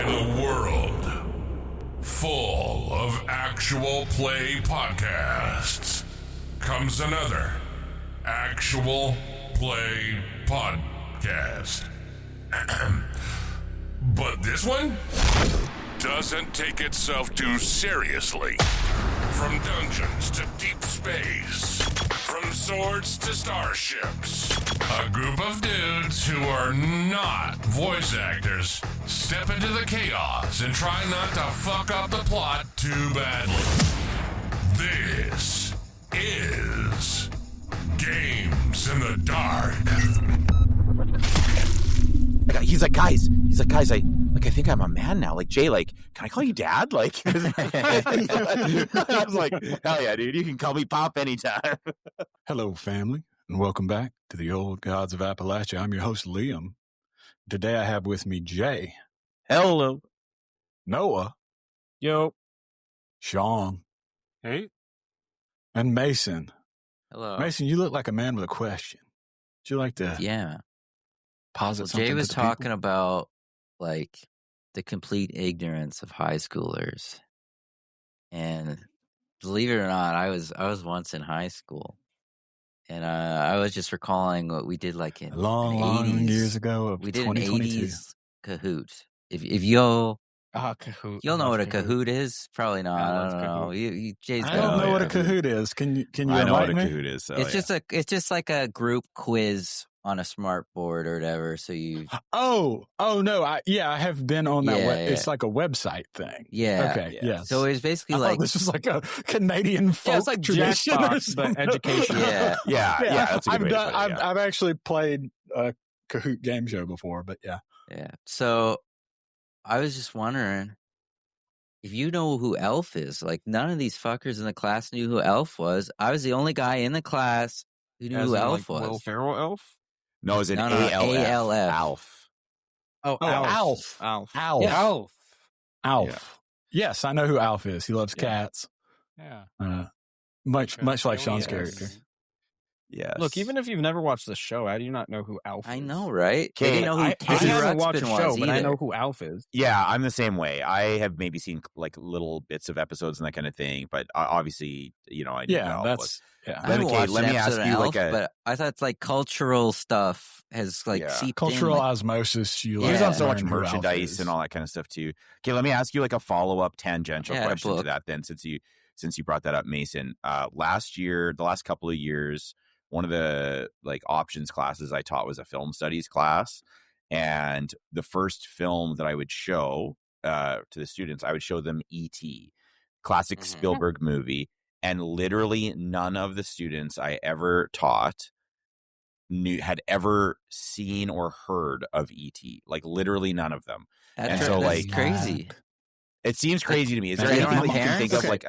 In a world full of actual play podcasts comes another actual play podcast. But this one doesn't take itself too seriously. From dungeons to deep space, from swords to starships, a group of dudes who are not voice actors step into the chaos and try not to fuck up the plot too badly. This is Games in the Dark. He's like, guys, I think I'm a man now. Like, Jay, like, can I call you dad? Like, I was like, hell yeah, dude, you can call me Pop anytime. Hello, family, and welcome back to the old Gods of Appalachia. I'm your host, Liam. Today I have with me Jay. Hello. Noah. Yo. Sean. Hey. And Mason. Hello. Mason, you look like a man with a question. Would you like to posit something? Jay was to the talking people? about, like, the complete ignorance of high schoolers. And believe it or not, I was once in high school. And I was just recalling what we did, like, in long 80s. Years ago of we did an 2022. 80s Kahoot. If you'll Kahoot. you'll know what a Kahoot is, probably not. I I love don't know. Jay's I got don't it. know what a Kahoot is. Can you I know what a enlighten me? Kahoot is. So, It's just like a group quiz on a smart board or whatever. So you Oh no! I have been on that. Yeah, It's like a website thing. yeah. Okay. Yeah. Yes. So it was basically I like thought this was like a Canadian folk it's like tradition or Jackbox, but something. education. yeah. yeah, that's a good way to put it, yeah. I've actually played a Kahoot game show before, but yeah. Yeah. So I was just wondering if you know who Elf is. Like, none of these fuckers in the class knew who Elf was. I was the only guy in the class who knew who Elf was. Will Ferrell Elf? No, it's an No, ALF. ALF. Alf. Oh, Alf. Alf. Alf. Yeah. Alf. Alf. Yes, I know who Alf is. He loves Yeah. cats. Yeah. Much like Sean's Yes. character. Yes. Look, even if you've never watched the show, how do you not know who Alf is? I know, right? Okay, They didn't know who I Teddy haven't watched the Ruxpin show, was but I either. know who Alf is. Yeah, I'm the same way. I have maybe seen like little bits of episodes and that kind of thing, but obviously, I knew Yeah, Alf that's was. I yeah. haven't Okay, watched let an me ask episode of you, Elf, like, but I thought it's like cultural stuff has like Yeah. seeped Cultural in. Like, osmosis. You Yeah. He was on so much learn who Alf merchandise is. and all that kind of stuff too. Okay, let me ask you like a follow-up tangential Yeah, question to book. that then, since you brought that up, Mason. The last couple of years, one of the like options classes I taught was a film studies class, and the first film that I would show to the students, I would show them E.T., classic Mhm. Spielberg movie, and literally none of the students I ever taught had ever seen or heard of E.T. Like literally none of them. And that's so, that's like, crazy. It seems crazy to me. Is there They don't anything that have you can think parents? of? Like,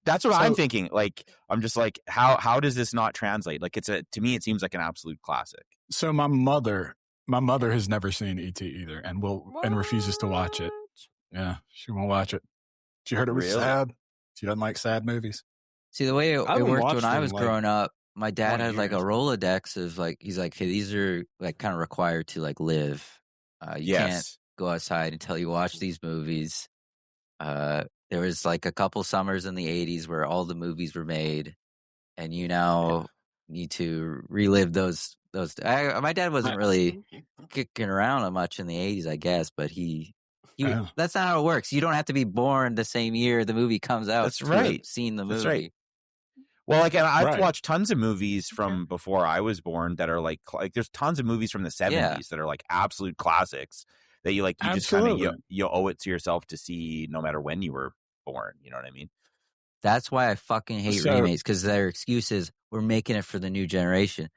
that's what I'm So- thinking. Like, I'm just like, how does this not translate? Like, to me, it seems like an absolute classic. So my mother has never seen E.T. either, and refuses to watch it. Yeah, she won't watch it. She heard it was Really? sad. She doesn't like sad movies. See, the way it haven't worked watched when I them, was like, growing up, my dad 20 had like a years. Rolodex of like, he's like, hey, these are like kind of required to like live. You can't Yes. go outside until you watch these movies. There was like a couple summers in the 80s where all the movies were made, and you now need to relive those. My dad wasn't really kicking around much in the 80s, I guess, but he Yeah. that's not how it works. You don't have to be born the same year the movie comes out. That's to have right. seen the movie. That's right. Well, like, and I've Right. watched tons of movies from before I was born that are like there's tons of movies from the 70s that are like absolute classics that you just kind of Absolutely. you owe it to yourself to see no matter when you were born. You know what I mean? That's why I fucking hate So- remakes, because their excuse is we're making it for the new generation.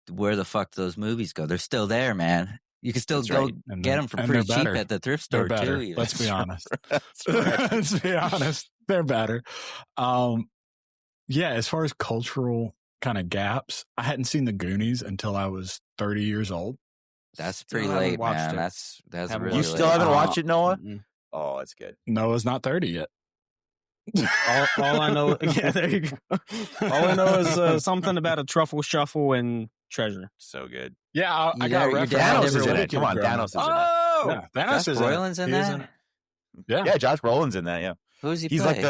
Where the fuck do those movies go? They're still there, man. You can still That's go right. And get them for and pretty they're cheap better. at the thrift They're store better. too. even. Let's be honest. That's right. Let's be honest. They're better. Yeah, as far as cultural kind of gaps, I hadn't seen the Goonies until I was 30 years old. That's Still pretty haven't late, watched man. it. That's Haven't really You watched still late. haven't watched it, Noah? Mm-mm. Oh, that's good. Noah's not 30 yet. all I know, yeah, there you go. All I know is something about a truffle shuffle and treasure. So good. Yeah, I You got your reference. dad Thanos never is in went it. Come on, Thanos is in it. Oh, Yeah, Thanos Josh is in it. Brolin's in He is that? Yeah. Josh Brolin's in that. Yeah, Who does he he's play?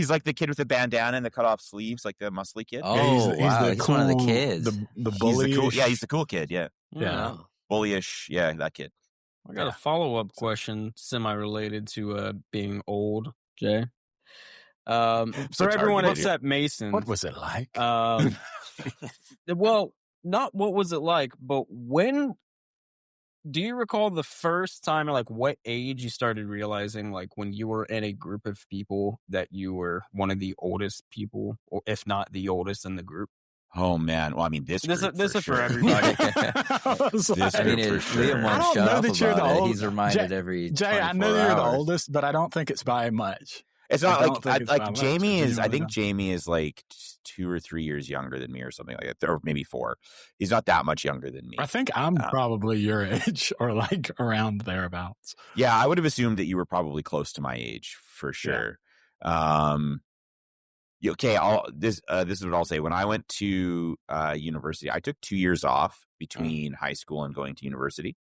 like the kid with the bandana and the cut off sleeves, like the muscly kid. Oh, Yeah, wow. He's one of the kids. the He's the cool. bully. Yeah, he's the cool kid. Yeah, Yeah. Oh. bullyish. Yeah, that kid. I got Yeah. a follow-up question semi-related to being old, Jay. So For everyone targeted. except Mason. What was it like? Well, not what was it like, but when do you recall the first time, or like what age you started realizing, like when you were in a group of people, that you were one of the oldest people, or if not the oldest in the group? Oh man, well, I mean, this This group is for for sure. everybody. This I mean, group for if sure. Liam I won't don't shut know up that you're about the it. old- He's reminded Jay- every Jay, I 24 know you're the hours. oldest, but I don't think it's by much. It's I not don't think it's by like much. Jamie is. I genuinely think don't. Jamie is like 2 or 3 years younger than me, or something like that, or maybe 4. He's not that much younger than me. I think I'm probably your age, or like around thereabouts. Yeah, I would have assumed that you were probably close to my age for sure. Okay, this is what I'll say. When I went to university, I took 2 years off between high school and going to university.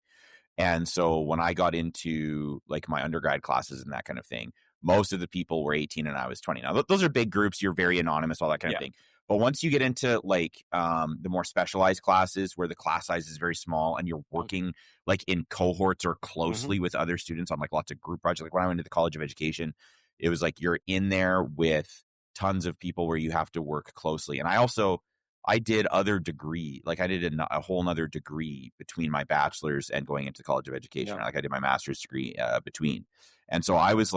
And so when I got into like my undergrad classes and that kind of thing, most of the people were 18 and I was 20. Now, those are big groups. You're very anonymous, all that kind of thing. But once you get into like the more specialized classes where the class size is very small and you're working like in cohorts or closely with other students on like lots of group projects. Like when I went to the College of Education, it was like you're in there with tons of people where you have to work closely. And I did other degree, like I did a whole nother degree between my bachelor's and going into the College of Education. Like I did my master's degree between. And so I was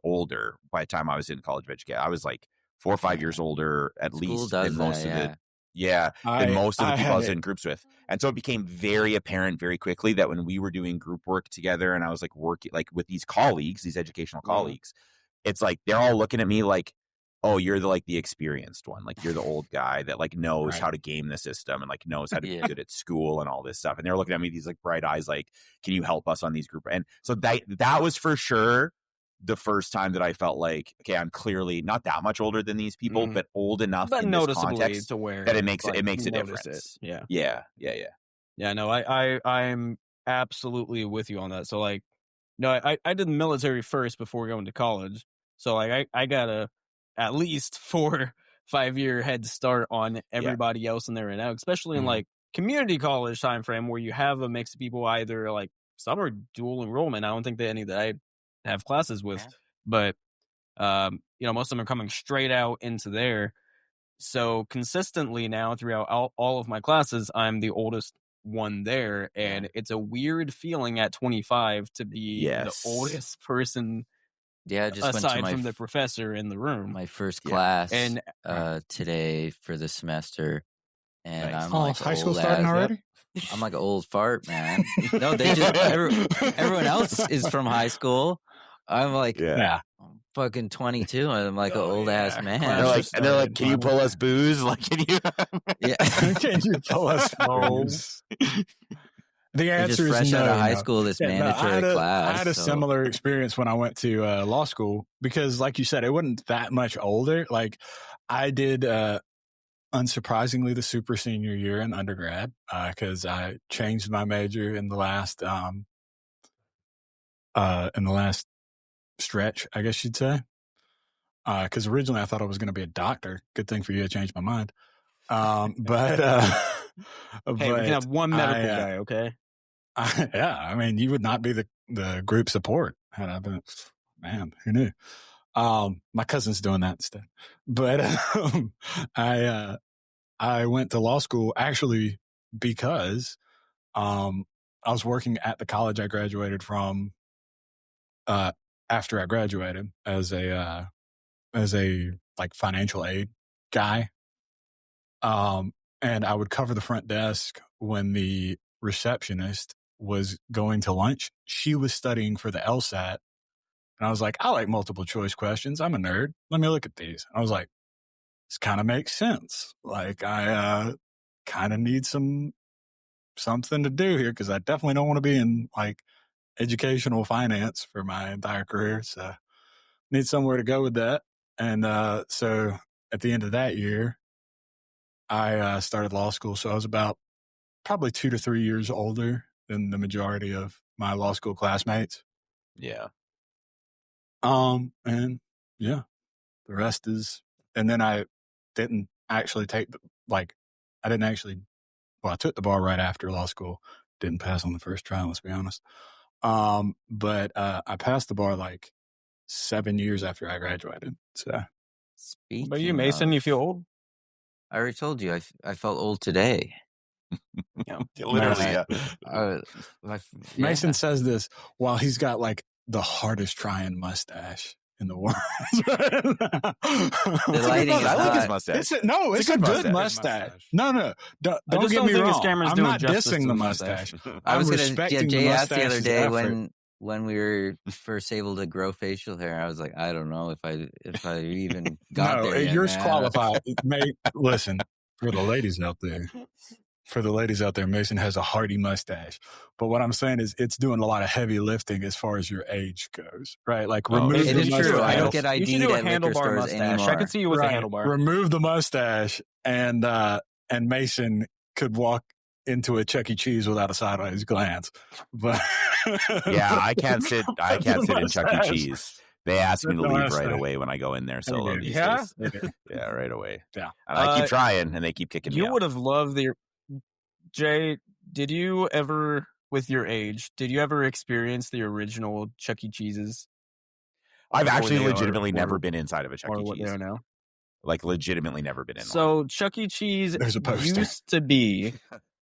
older by the time I was in College of Education. I was like 4 or 5 years older at School least does than most that, of yeah. the than most of the people I was in groups with. And so it became very apparent very quickly that when we were doing group work together and I was like working like with these colleagues, these educational colleagues, it's like they're all looking at me like, oh, you're the experienced one. Like you're the old guy that like knows how to game the system and like knows how to be good at school and all this stuff. And they're looking at me with these like bright eyes, like, can you help us on these group? And so that was for sure the first time that I felt like, okay, I'm clearly not that much older than these people, but old enough But in this noticeably context to where that it makes like, a you notice difference. it. Yeah. No, I'm absolutely with you on that. So like, no, I did the military first before going to college. So like I got at least 4-5 year head start on everybody else in there right now, especially in like community college time frame where you have a mix of people, either like some are dual enrollment. I don't think that any that I have classes with, but most of them are coming straight out into there. So consistently now throughout all of my classes, I'm the oldest one there, and it's a weird feeling at 25 to be the oldest person. Yeah, I just went to aside from the professor in the room. my first class And today for the semester, and I'm Oh, like high school old starting ass. already? I'm like an old fart, man. No, they just everyone else is from high school. I'm like Yeah. I'm fucking 22, and I'm like an old ass man. They're like, can you pull us booze? Like, can you? Yeah, Can you pull us booze? The You're just answer is fresh no. out of high no. school. This Yeah, no, mandatory class. I had a so- similar experience when I went to law school because, like you said, it wasn't that much older. Like I did, unsurprisingly, the super senior year in undergrad because I changed my major in the last stretch, I guess you'd say. Because originally I thought I was going to be a doctor. Good thing for you, I changed my mind. But hey, we can have one medical guy, okay? I mean, you would not be the group support had I been. Man, who knew? My cousin's doing that instead. But I went to law school actually because I was working at the college I graduated from. After I graduated as a like financial aid guy, and I would cover the front desk when the receptionist was going to lunch. She was studying for the LSAT. And I was like, I like multiple choice questions. I'm a nerd. Let me look at these. I was like, this kind of makes sense. Like I kind of need something to do here because I definitely don't want to be in like educational finance for my entire career. So need somewhere to go with that. And so at the end of that year, I started law school. So I was about probably 2 to 3 years older than the majority of my law school classmates. Yeah. And yeah, the rest is, and then I didn't actually take I took the bar right after law school. Didn't pass on the first try, let's be honest. But I passed the bar like 7 years after I graduated. So, Speaking But you, Mason, you feel old? I already told you I felt old today. Literally, yeah. Mason says this while he's got like the hardest trying mustache in the world. The lighting is I like his not- mustache. It's a good mustache. No, don't just get don't me think his wrong. camera's I'm doing not justice to dissing the the mustache. mustache. I was I'm gonna. respecting Jay asked the other mustache's day effort. when we were first able to grow facial hair. I was like, I don't know if I even got No, there yet, yours man. qualified. Mate, listen, for the ladies out there, Mason has a hearty mustache. But what I'm saying is it's doing a lot of heavy lifting as far as your age goes, right? Like remove It the is mustache. true. I don't get You should ID'd do a at liquor handlebar stores mustache. anymore. I could see you with a handlebar. Remove the mustache, and Mason could walk into a Chuck E. Cheese without a sideways glance. But Yeah, I can't sit in Chuck E. mustache. Cheese. They ask me to The leave mustache. right away when I go in there solo Okay. these Yeah? days. Yeah, right away. Yeah. And I keep trying, and they keep kicking me You out. would have loved Jay, did you ever, with your age, experience the original Chuck E. Cheeses? I've before actually they are- legitimately or- never been inside of a Chuck or E. what they Cheese. are now? Like legitimately never been in one. So Chuck E. Cheese There's a poster. used to be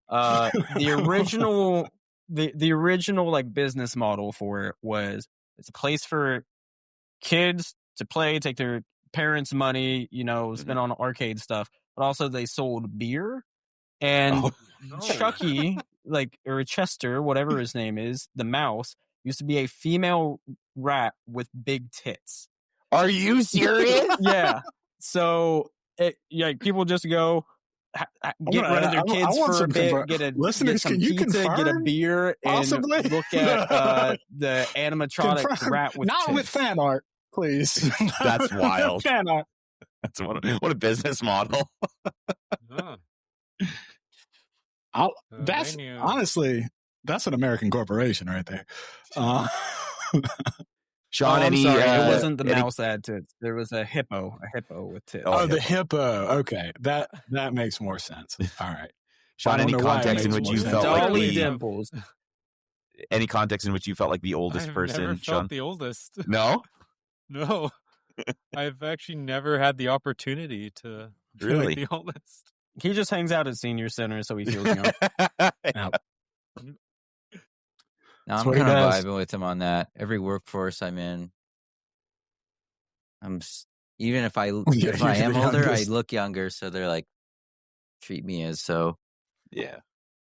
the original the original like business model for it was it's a place for kids to play, take their parents' money, spend on arcade stuff, but also they sold beer. And Chucky, or Chester, whatever his name is, the mouse, used to be a female rat with big tits. Are you serious? Yeah. So, people just go get rid of their kids for a bit, get listeners, some can you pizza, get a confirm? beer, and Possibly? look at the animatronic Confirm. rat with Not tits. with fan art, please. That's wild. Fan art. That's what a business model. Huh. That's they knew. honestly, that's an American corporation right there. Sean, I'm any? sorry, it wasn't the any- mouse that had tits. There was a hippo with tits. Oh, the hippo. Okay, that makes more sense. All right. Sean, I any don't know why it context in makes which more you sense. felt like Dolly the Dimples. any context in which you felt like the oldest I've person, never Sean? felt the oldest. No, No, I've actually never had the opportunity to feel Really? like the oldest. He just hangs out at senior center, so he feels young. No, That's I'm what he kind of does. vibing with him on that. Every workforce I'm in, even if I if I you're am the older, I youngest. look younger, so they're like treat me as so. Yeah.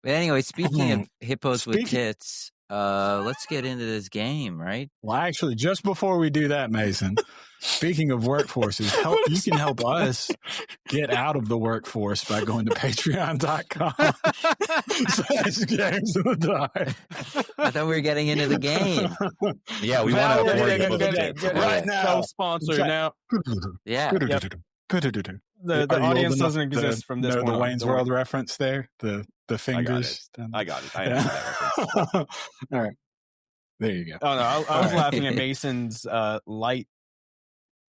But anyway, speaking of hippos with Speaking- tits, let's get into this game, right? Well, actually, just before we do that, Mason, speaking of workforces, you can help us get out of the workforce by going to patreon.com/games in the dark. I thought we were getting into the game. Yeah, we Now want to we're afford getting people to into tits. it. Right now. sponsor Okay. now. Yeah. The Are you old audience enough doesn't exist to from this know point the on. Wayne's Don't worry. World reference there? The fingers. I got it. I understand that reference. All right. There you go. Oh no, I was Alright. laughing at Mason's light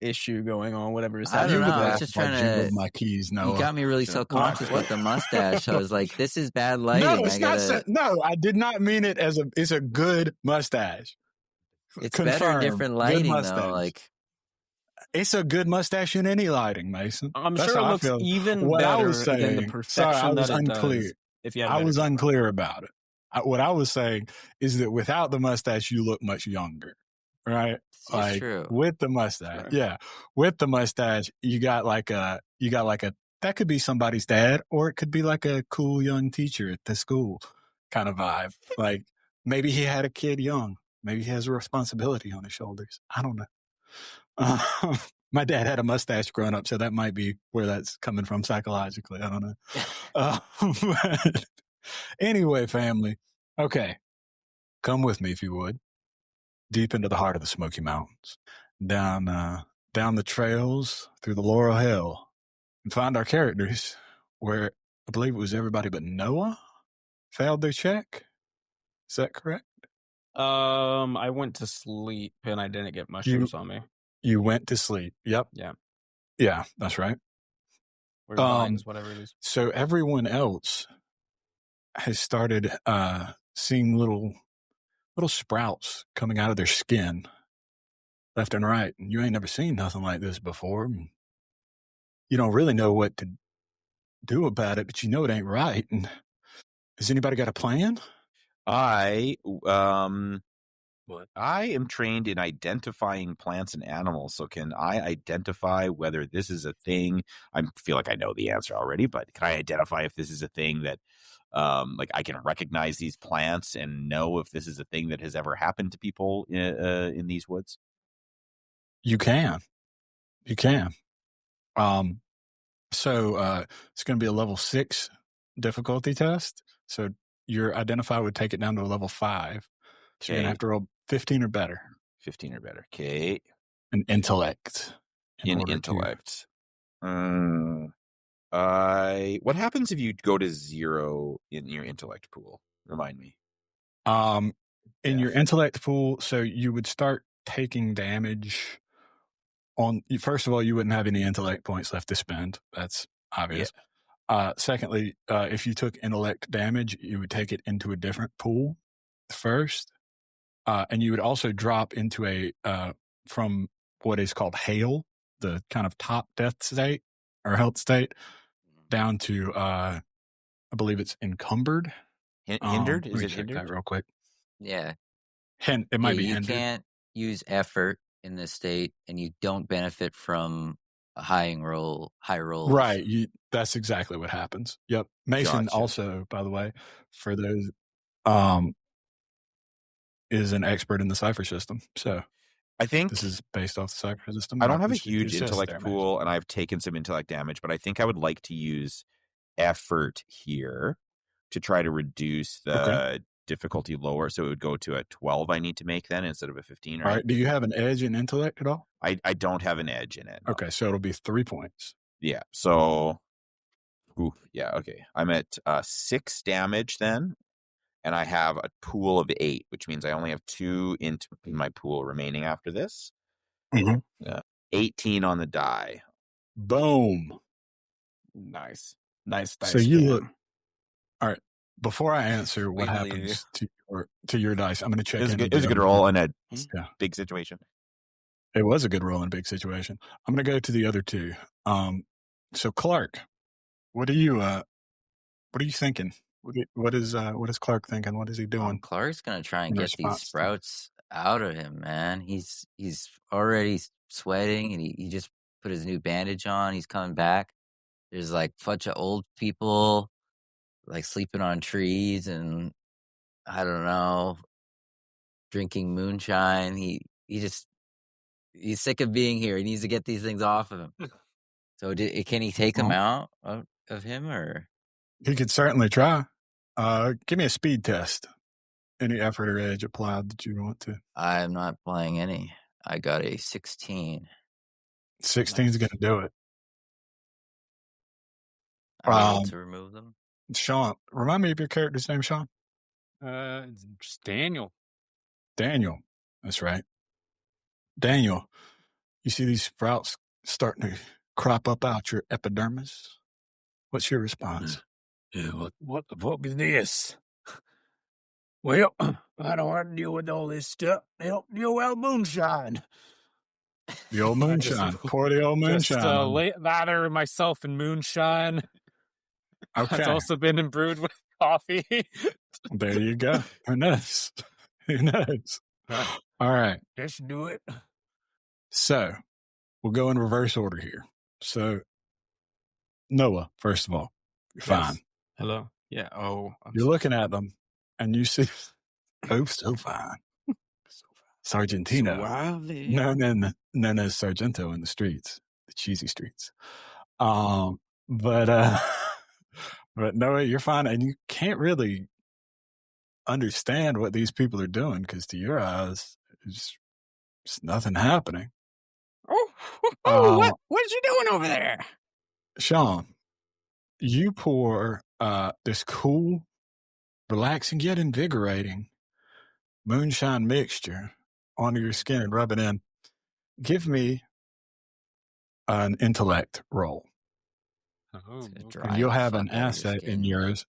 issue going on, whatever his I don't You know, would I was laugh just if I trying to- jingled my keys, Noah. You got me really self-conscious with the mustache. So I was like, this is bad lighting. No, it's I not. gotta, No, I did not mean it as it's a good mustache. it's better in Confirmed. different Good lighting mustache. though. Like, It's a good mustache in any lighting, Mason. I'm That's sure it how I looks feel. even What I better was than the saying- perfection sorry, I was that it unclear. does. If you had a I better was camera. unclear about it. What I was saying is that without the mustache, you look much younger, right? it's true. With the mustache, Sure. yeah. With the mustache, you got like a that could be somebody's dad, or it could be like a cool young teacher at the school kind of vibe. Like maybe he had a kid young. Maybe he has a responsibility on his shoulders. I don't know. My dad had a mustache growing up, so that might be where that's coming from psychologically. I don't know. But anyway, family. Okay. Come with me, if you would, deep into the heart of the Smoky Mountains, down the trails through the Laurel Hill, and find our characters where I believe it was everybody but Noah failed their check. Is that correct? I went to sleep and I didn't get mushrooms on me. You went to sleep. Yep. Yeah. Yeah, that's right. Or vines, whatever it is. So everyone else has started seeing little sprouts coming out of their skin left and right. And you ain't never seen nothing like this before. You don't really know what to do about it, but you know it ain't right. And has anybody got a plan? I am trained in identifying plants and animals. So can I identify whether this is a thing? I feel like I know the answer already, but can I identify if this is a thing that, like, I can recognize these plants and know if this is a thing that has ever happened to people in these woods? You can. So it's going to be a level 6 difficulty test. So your identify would take it down to a level 5. So you're going to have to roll 15 or better. 15 or better. Okay. An intellect. In intellect. What happens if you go to 0 in your intellect pool? Remind me. In your intellect pool, so you would start taking damage on. First of all, you wouldn't have any intellect points left to spend. That's obvious. Yeah. Secondly, if you took intellect damage, you would take it into a different pool first, and you would also drop into a from what is called hail, the kind of top death state or health state, down to I believe it's encumbered. Hindered? Is it hindered? That real quick. Yeah. It might be hindered. You can't use effort in this state, and you don't benefit from a high rolls. Right. That's exactly what happens. Yep. Mason Gotcha. also, by the way, for those, is an expert in the cipher system. So I think this is based off the cipher system. I don't have a huge intellect pool, and I've taken some intellect damage, but I think I would like to use effort here to try to reduce the difficulty lower. So it would go to a 12 I need to make then instead of a 15, right? All right. Do you have an edge in intellect at all? I don't have an edge in it. No. Okay. So it'll be 3 points. Yeah. So, okay. I'm at 6 damage then, and I have a pool of 8, which means I only have 2 in my pool remaining after this. 18 on the die. Boom. Nice dice. So you look. All right. Before I answer what happens to your dice, I'm going to check in. It was a good roll in a big situation. It was a good roll in a big situation. I'm going to go to the other 2. So Clark, what are you thinking? What is Clark thinking? What is he doing? Clark's going to try and get these sprouts out of him, man. He's already sweating, and he just put his new bandage on. He's coming back. There's like a bunch of old people like sleeping on trees and I don't know, drinking moonshine. He's sick of being here. He needs to get these things off of him. So can he take them out of him, or? He could certainly try. Give me a speed test. Any effort or edge applied that you want to? I'm not playing any. I got a 16. 16 is going to do it. I'm able to remove them. Sean, remind me of your character's name, Sean. It's Daniel. Daniel, that's right. Daniel, you see these sprouts starting to crop up out your epidermis. What's your response? What the fuck is this? Well, I don't want to deal with all this stuff. Help the old moonshine. The old moonshine. Pour the old moonshine. Just lather myself in moonshine. Okay. It's also been imbued with coffee. There you go. Who knows? All right. Just do it. So we'll go in reverse order here. So Noah, first of all, you're fine. Hello. Yeah. Oh, you're looking at them and you see, so fine. Sargentino. Known as Sargento in the streets, the cheesy streets. But Noah, you're fine, and you can't really understand what these people are doing because to your eyes, it's nothing happening. What's you doing over there? Sean, you pour this cool, relaxing yet invigorating moonshine mixture onto your skin and rub it in. Give me an intellect roll. Oh, It's gonna okay. dry And you'll the have fuck an out of your asset in skin. yours.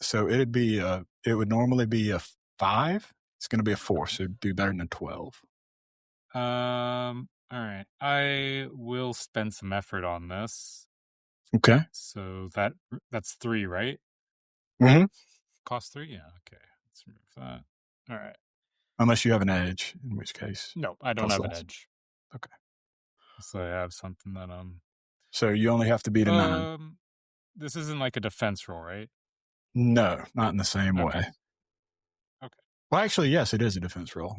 So it would normally be a 5. It's going to be a 4, so do better than a 12. All right. I will spend some effort on this. Okay. So that's 3, right? Mm-hmm. Cost 3? Yeah, okay. Let's remove that. All right. Unless you have an edge, in which case. No, I don't Costs have an less. edge. Okay. So I have something that So you only have to beat a 9. This isn't like a defense roll, right? No, not in the same Okay. way. Okay. Well, actually, yes, it is a defense roll.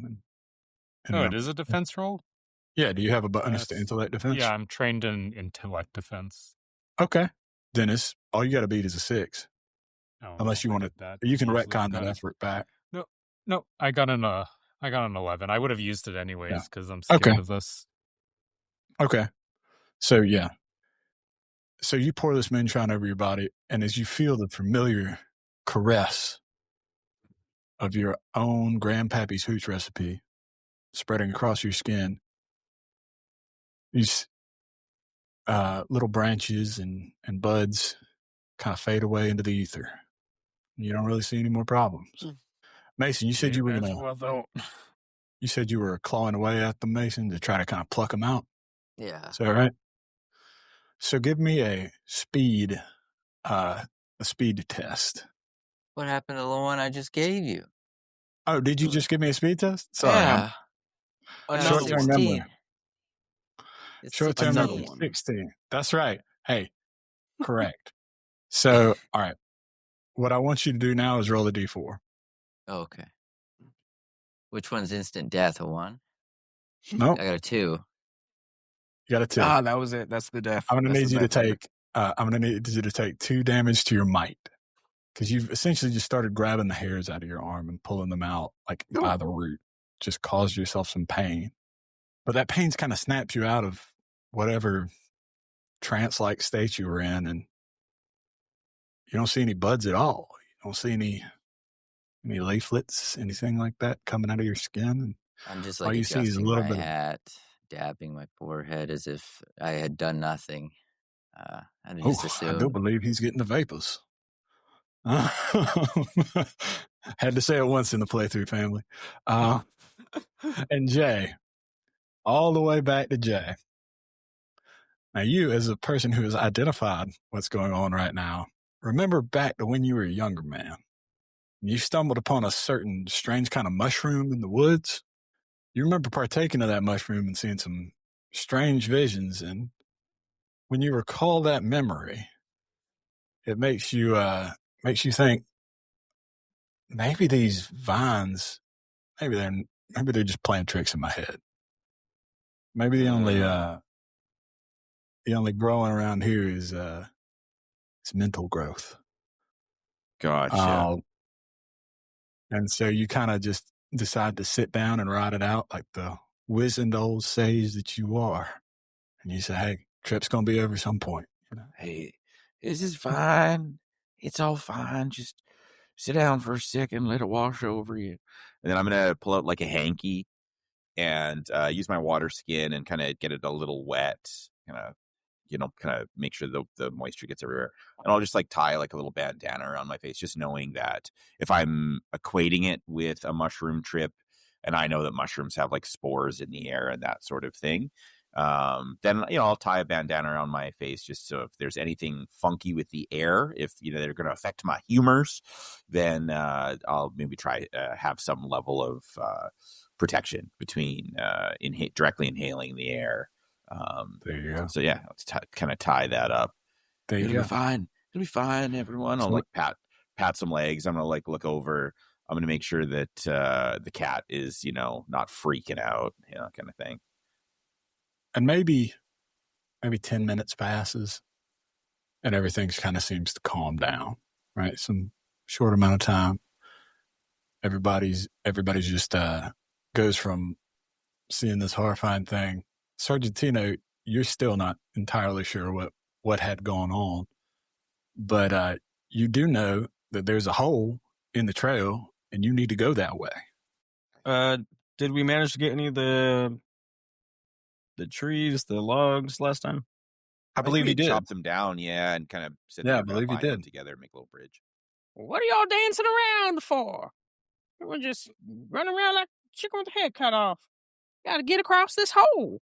It is a defense roll? Yeah, do you have a bonus to intellect defense? Yeah, I'm trained in intellect defense. Okay. Dennis, all you got to beat is a 6. Oh, Unless you I want to, did that. you can Usually retcon I've that got effort back. No, I got an 11. I would have used it anyways because I'm scared Okay. of this. Okay. So, yeah. So you pour this moonshine over your body, and as you feel the familiar caress of your own grandpappy's hooch recipe spreading across your skin, these little branches and buds kind of fade away into the ether. You don't really see any more problems. Mason, you said you were you said you were clawing away at them, Mason, to try to kind of pluck them out. Yeah. Is that right? So give me a speed test. What happened to the one I just gave you? Oh, did you just give me a speed test? Sorry. Yeah. Short-term 16. memory. It's Short-term 16. memory, 16. That's right. Hey, correct. So, all right. What I want you to do now is roll a d4. Okay. Which one's instant death? A 1? Nope. I got a 2. You got a 2. Ah, that was it. That's the death. I'm going to That's need the you to death number. take. I'm going to need you to take 2 damage to your might, because you've essentially just started grabbing the hairs out of your arm and pulling them out like by the root. Just caused yourself some pain, but that pain's kind of snaps you out of whatever trance-like state you were in, and you don't see any buds at all. You don't see any leaflets, anything like that coming out of your skin. And I'm just all like you see is a adjusting little my bit of hat, dabbing my forehead as if I had done nothing. I I just do assumed. believe he's getting the vapors. Had to say it once in the playthrough, family. And Jay, all the way back to Jay. Now, you, as a person who has identified what's going on right now, remember back to when you were a younger man. You stumbled upon a certain strange kind of mushroom in the woods. You remember partaking of that mushroom and seeing some strange visions. And when you recall that memory, it makes you think, maybe these vines, maybe they're just playing tricks in my head. Maybe the only growing around here is mental growth. Gotcha. And so you kind of just decide to sit down and ride it out like the wizened old sage that you are. And you say, hey, trip's going to be over some point. Hey, this is fine. It's all fine. Just sit down for a second, let it wash over you. And then I'm going to pull out like a hanky and use my water skin and kind of get it a little wet, kind of make sure the moisture gets everywhere. And I'll just like tie like a little bandana around my face, just knowing that if I'm equating it with a mushroom trip, and I know that mushrooms have like spores in the air and that sort of thing, then I'll tie a bandana around my face just so if there's anything funky with the air, if they're going to affect my humors, then I'll maybe try have some level of protection between directly inhaling the air. There you go. So yeah, let's kind of tie that up. There you It'll go. be fine. It'll be fine, everyone. I'll like pat some legs. I'm gonna like look over. I'm gonna make sure that the cat is not freaking out, kind of thing. And maybe 10 minutes passes and everything kind of seems to calm down, right? Some short amount of time. Everybody's just goes from seeing this horrifying thing. Sargentino, you're still not entirely sure what had gone on, but you do know that there's a hole in the trail and you need to go that way. Did we manage to get any of the trees, the logs last time? I believe we you did. Chop them down, yeah, and kind of sit Yeah, there I and believe you bind them did. together and make a little bridge. What are y'all dancing around for? We're just running around like chicken with the head cut off. Got to get across this hole.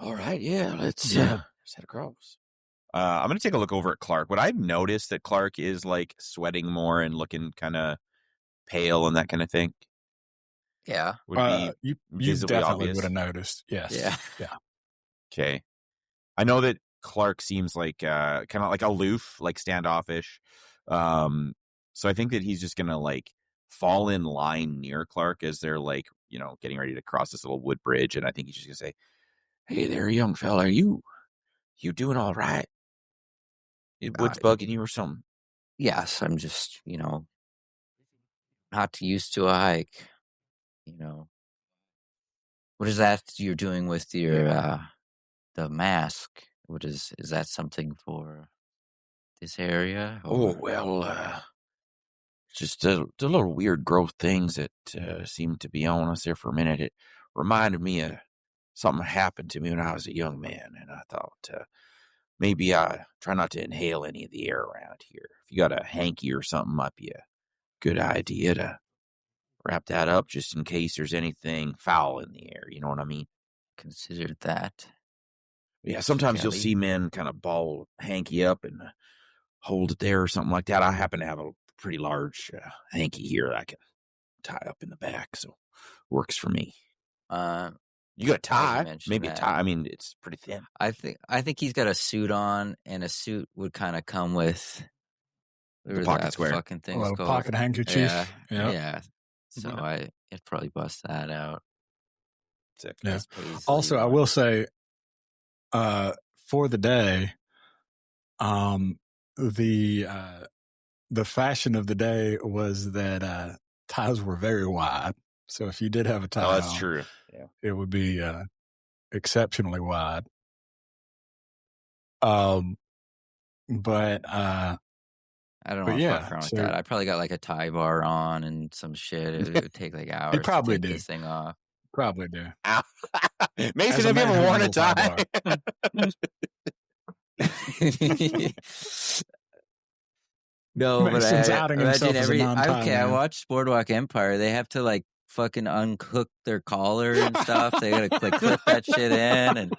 All right, yeah, let's Yeah. set across. I'm gonna take a look over at Clark. Would I notice that Clark is like sweating more and looking kind of pale and that kind of thing? Yeah. Would be you visibly definitely obvious? would have noticed. Yes. Yeah. Okay. I know that Clark seems like kind of like aloof, like standoffish. So I think that he's just gonna like fall in line near Clark as they're like, getting ready to cross this little wood bridge, and I think he's just gonna say, Hey there, young fella. Are you doing all right? What's bugging you or something? Yes, I'm just, not used to a hike. What is that you're doing with your the mask? Is that something for this area? Oh, or- well, just the little weird growth things that seemed to be on us there for a minute. It reminded me of something happened to me when I was a young man, and I thought maybe I try not to inhale any of the air around here. If you got a hanky or something, might be a good idea to wrap that up just in case there's anything foul in the air. You know what I mean? Considered that. Yeah, sometimes you'll Kelly. see men kind of ball hanky up and hold it there or something like that. I happen to have a pretty large hanky here that I can tie up in the back, so works for me. You got a tie, mentioned maybe that. a tie. I mean, it's pretty thin. I think he's got a suit on, and a suit would kind of come with The pocket that square. fucking thing's Well, called. pocket handkerchief. Yeah, Yep. yeah. So I'd probably bust that out. Sick. Yeah. As Paisley Also, I would. will say, for the day, the fashion of the day was that ties were very wide. So if you did have a tie, Oh, that's on, true. Yeah. it would be exceptionally wide. But I don't but want to yeah, fuck around with so- that. I probably got like a tie bar on and some shit. It would take like hours probably to take do. this thing off. probably do. Mason, As a have you man ever who worn a handles tie tie? No, but Mason's outing himself imagine as a non-tie I man. watched Boardwalk Empire. They have to like fucking unhook their collar and stuff. They gotta like clip that shit in, and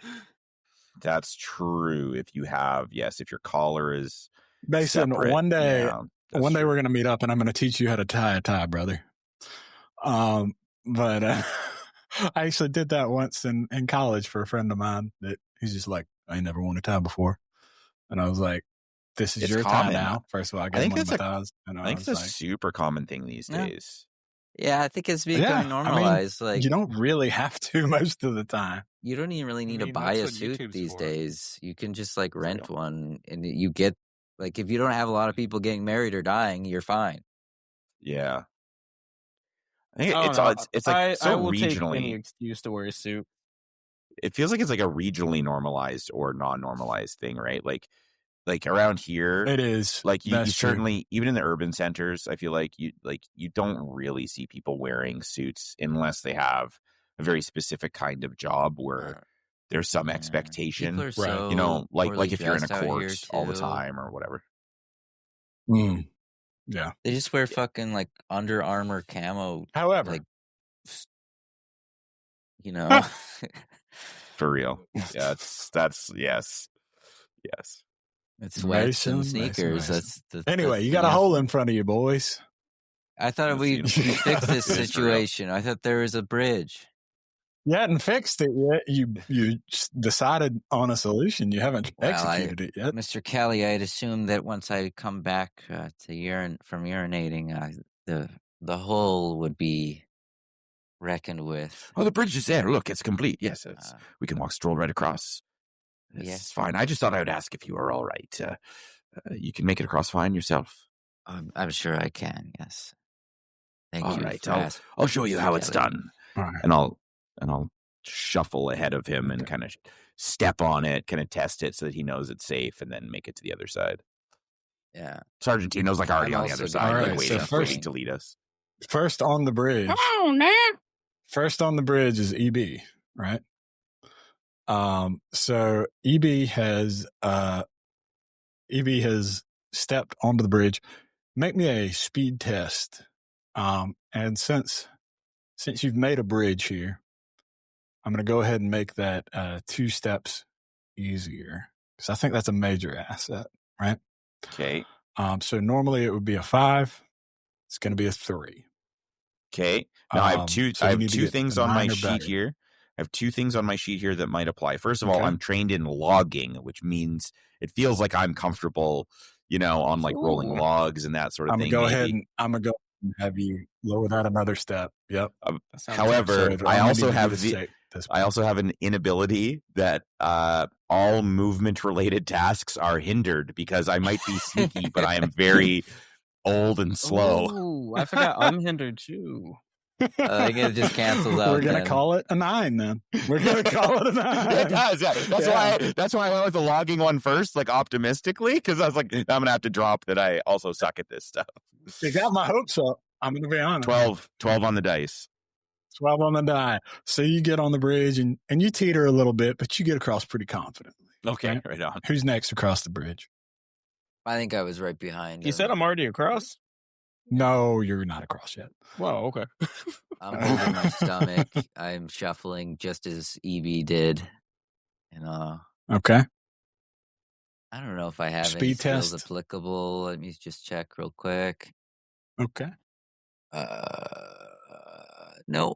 That's true. If your collar is Mason, separate, one day that's we're true. going to meet up and I'm going to teach you how to tie a tie, brother. But I actually did that once in college for a friend of mine that he's just like, I ain't never worn a tie before. And I was like, this is It's your common. tie now. First of all, I I gave think him one of my it's ties. And I think it's was a like, super common thing these Yeah. days. yeah, I think it's yeah, becoming normalized. Like you don't really have to most of the time. you don't even really need to mean, buy a that's what suit YouTube's these for. days. You can just like rent real. one, and you get like if you don't have a lot of people getting married or dying, you're fine. Yeah. I think I don't it's know. it's like so I will take any regionally. excuse to wear a suit. It feels like it's like a regionally normalized or non-normalized thing, right? Like around here, It is. like you That's true. certainly, even in the urban centers, I feel like you don't really see people wearing suits unless they have a very specific kind of job where there's some Yeah. expectation. People are Right. so Like if you're in a poorly dressed out here, court all the too. time or whatever. Mm. Yeah. They just wear fucking like Under Armour camo, However, like you know. For real. Yeah, that's yes. It's sweats and Mason. sneakers. That's anyway, that's you the got a answer. hole in front of you, boys. I thought That's we the fixed answer. this It is for real. situation. I thought there was a bridge. You hadn't fixed it yet. You decided on a solution. You haven't Well, executed it yet. Mr. Kelly, I'd assume that once I come back from urinating, the hole would be reckoned with. Oh, the bridge is there. Look, it's complete. Yes, Uh, we can stroll right across. Yeah. It's fine. I just thought I would ask if you were all right. You can make it across fine yourself. I'm sure I can. Yes. Thank All you. right, for asking, I'll show you Mr. how it's Kelly. done. All right. And I'll shuffle ahead of him and kind of step on it, kind of test it so that he knows it's safe, and then make it to the other side. Yeah. Sargentino's like already I'm on the other also side, gonna- like All right, so waiting first- to lead us. First on the bridge. Come on now. First on the bridge is EB, right? So EB has stepped onto the bridge. Make me a speed test. And since you've made a bridge here, I'm going to go ahead and make that 2 steps easier, because I think that's a major asset, right? Okay. So normally it would be a 5. It's going to be a 3. Okay. Now I have two. So I you have need to 2 get things a on my 9 or sheet better. here. I have 2 things on my sheet here that might apply. First of all, Okay. I'm trained in logging, which means it feels like I'm comfortable, on like rolling Ooh. logs and that sort of I'm thing. going to go maybe. ahead and I'm going to go and have you lower that another step. Yep. That sounds However, So it'll I only also need to be have the the 6 this I also have an inability that all movement related tasks are hindered because I might be sneaky, but I am very old and slow. Ooh, I forgot unhindered too. I think it just cancels out. We're going to then. call it a 9 then. We're going to call it a 9. It does, yeah. That's why I went with the logging one first, like optimistically, because I was like, I'm gonna have to drop that I also suck at this stuff. You got my hopes up. I'm going to be honest. 12 on the dice. 12 on the die. So you get on the bridge and you teeter a little bit, but you get across pretty confidently. Okay, right on. Who's next across the bridge? I think I was right behind. You said I'm already across? No, you're not across yet. Well, okay. I'm holding my stomach. I'm shuffling just as EB did. And Okay. I don't know if I have any Speed skills test. applicable. Let me just check real quick. Okay. No.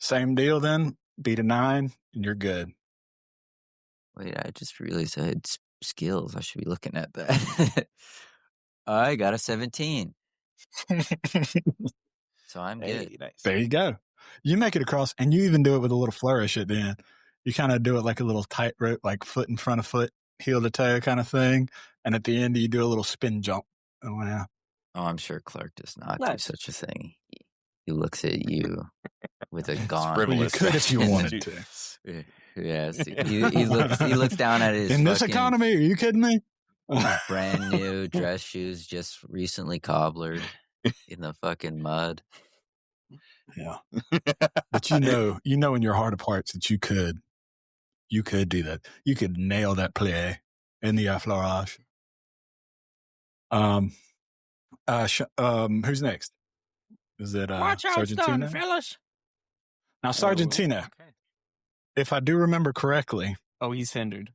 Same deal then. Beat a 9 and you're good. Wait, I just realized I had skills. I should be looking at that. I got a 17. So I'm good. Hey, nice. There you go. You make it across, and you even do it with a little flourish at the end. You kind of do it like a little tightrope, like foot in front of foot, heel to toe kind of thing. And at the end, you do a little spin jump. Oh, wow. Oh, I'm sure Clark does not do Nice. such a thing. He looks at you with a gaunt. Well, you frivolous. could if you wanted to. Yes, he looks down at his In this fucking economy, are you kidding me? brand new dress shoes, just recently cobblered in the fucking mud. Yeah. But you know in your heart of hearts that you could do that. You could nail that play in the affleurage. Who's next? Is it Watch out, stun, Sargentina? fellas. Now, Sargentina, Okay. if I do remember correctly, Oh, he's hindered.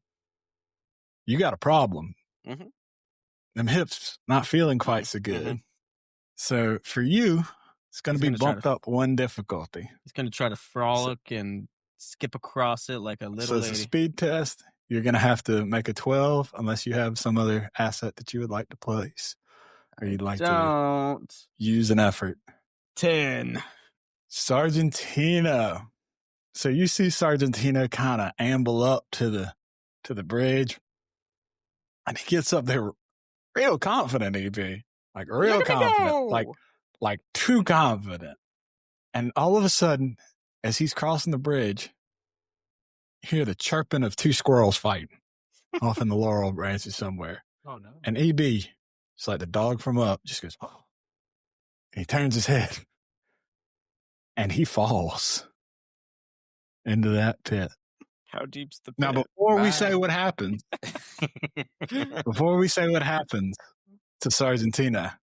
you got a problem. Mhm. Them hips not feeling quite so good. So for you, it's going to He's be gonna try bumped to- up 1 difficulty. He's going to try to frolic and skip across it like a little So it's a lady. speed test. You're going to have to make a 12 unless you have some other asset that you would like to place or you'd like to Don't. use an effort. 10. Sargentina. So you see Sargentina kind of amble up to the bridge, and he gets up there real confident, EB. Like real Look at me confident. go! Like too confident. And all of a sudden, as he's crossing the bridge, you hear the chirping of 2 squirrels fighting off in the laurel branches somewhere. Oh no. And EB, it's like the dog from Up, just goes, oh. And he turns his head and he falls into that pit. How deep's the pit? Now, before we Wow. say what happens, to Sargentina,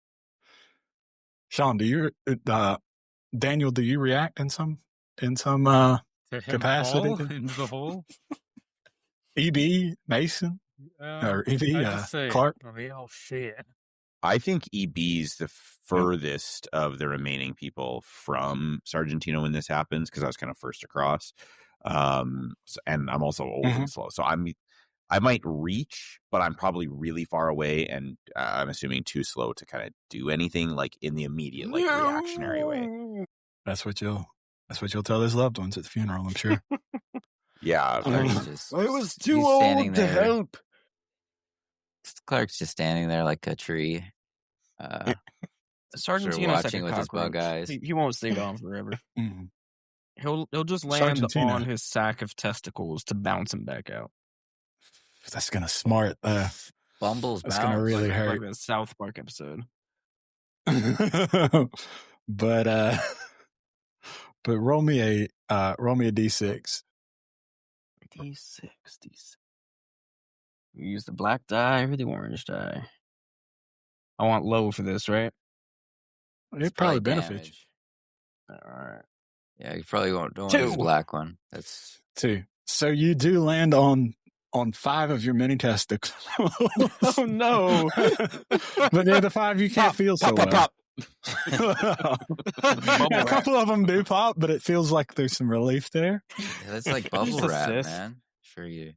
Sean, Daniel, do you react in some To him capacity fall to- into the hole. EB Mason or EB I just say, Clark? real shit. I think EB's the furthest of the remaining people from Sargentino when this happens because I was kind of first across. And I'm also old and slow. So I might reach, but I'm probably really far away, and I'm assuming too slow to kind of do anything like in the immediate reactionary way. That's what you'll tell his loved ones at the funeral, I'm sure. Yeah, Clark's just, I was he's too standing old to there. help. Clark's just standing there like a tree. Sargentino's watching like a with his bug cockroach. eyes. He won't stay gone forever. Mhm. He'll just land Sargentina. on his sack of testicles to bounce him back out. That's gonna smart. Bumbles That's bounce. gonna really Like hurt. the South Park episode. But roll me a d6. D6. You use the black die or the orange die? I want low for this, right? It probably benefits All right. Yeah, you probably don't want 2. to use the black one. That's you. 2. So you do land on 5 of your many testicles. Oh no! But the other 5 you can't feel so well. Pop. A couple of them do pop, but it feels like there's some relief there. yeah, that's like bubble Just wrap, assist. man. For you.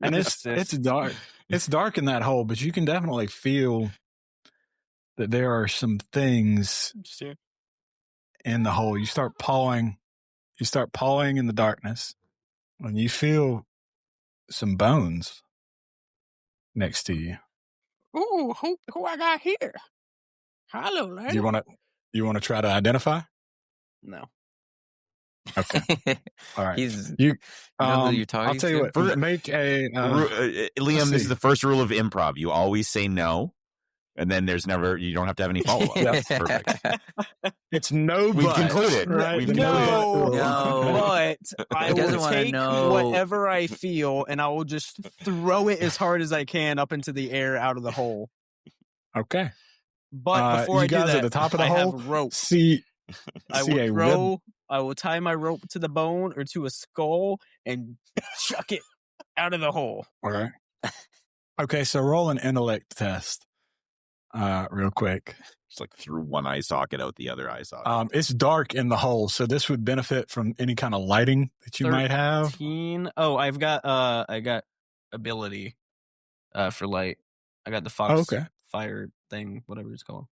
And it's dark. It's dark in that hole, but you can definitely feel that there are some things in the hole. You start pawing in the darkness, and you feel some bones next to you. Ooh, who I got here? Hello, lady. You want to try to identify? No. Okay. All right. He's You know who you're talking I'll tell you to? what. Make a Liam, this is the first rule of improv. You always say no, and then you don't have to have any follow-up. Yeah. Perfect. It's no. We've but, concluded. Right? We've No, concluded. No. but I He doesn't will wanna take know. whatever I feel and I will just throw it as hard as I can up into the air out of the hole. Okay. But before you I do guys that, at the top of the I hole, have rope. I will tie my rope to the bone or to a skull and chuck it out of the hole. All right. Okay, so roll an intellect test, real quick. Just like through one eye socket out the other eye socket. It's dark in the hole, so this would benefit from any kind of lighting that you might have. 13. Oh, I got ability for light. I got the fox fire thing, whatever it's called.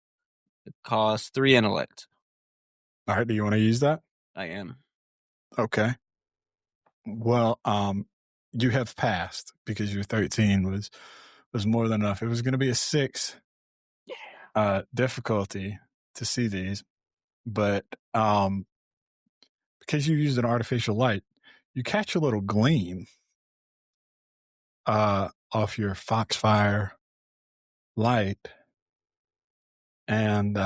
It costs 3 intellect. All right, do you want to use that? I am. Okay. Well, you have passed because your 13 was more than enough. It was going to be a 6 difficulty to see these, but because you used an artificial light, you catch a little gleam off your foxfire light, and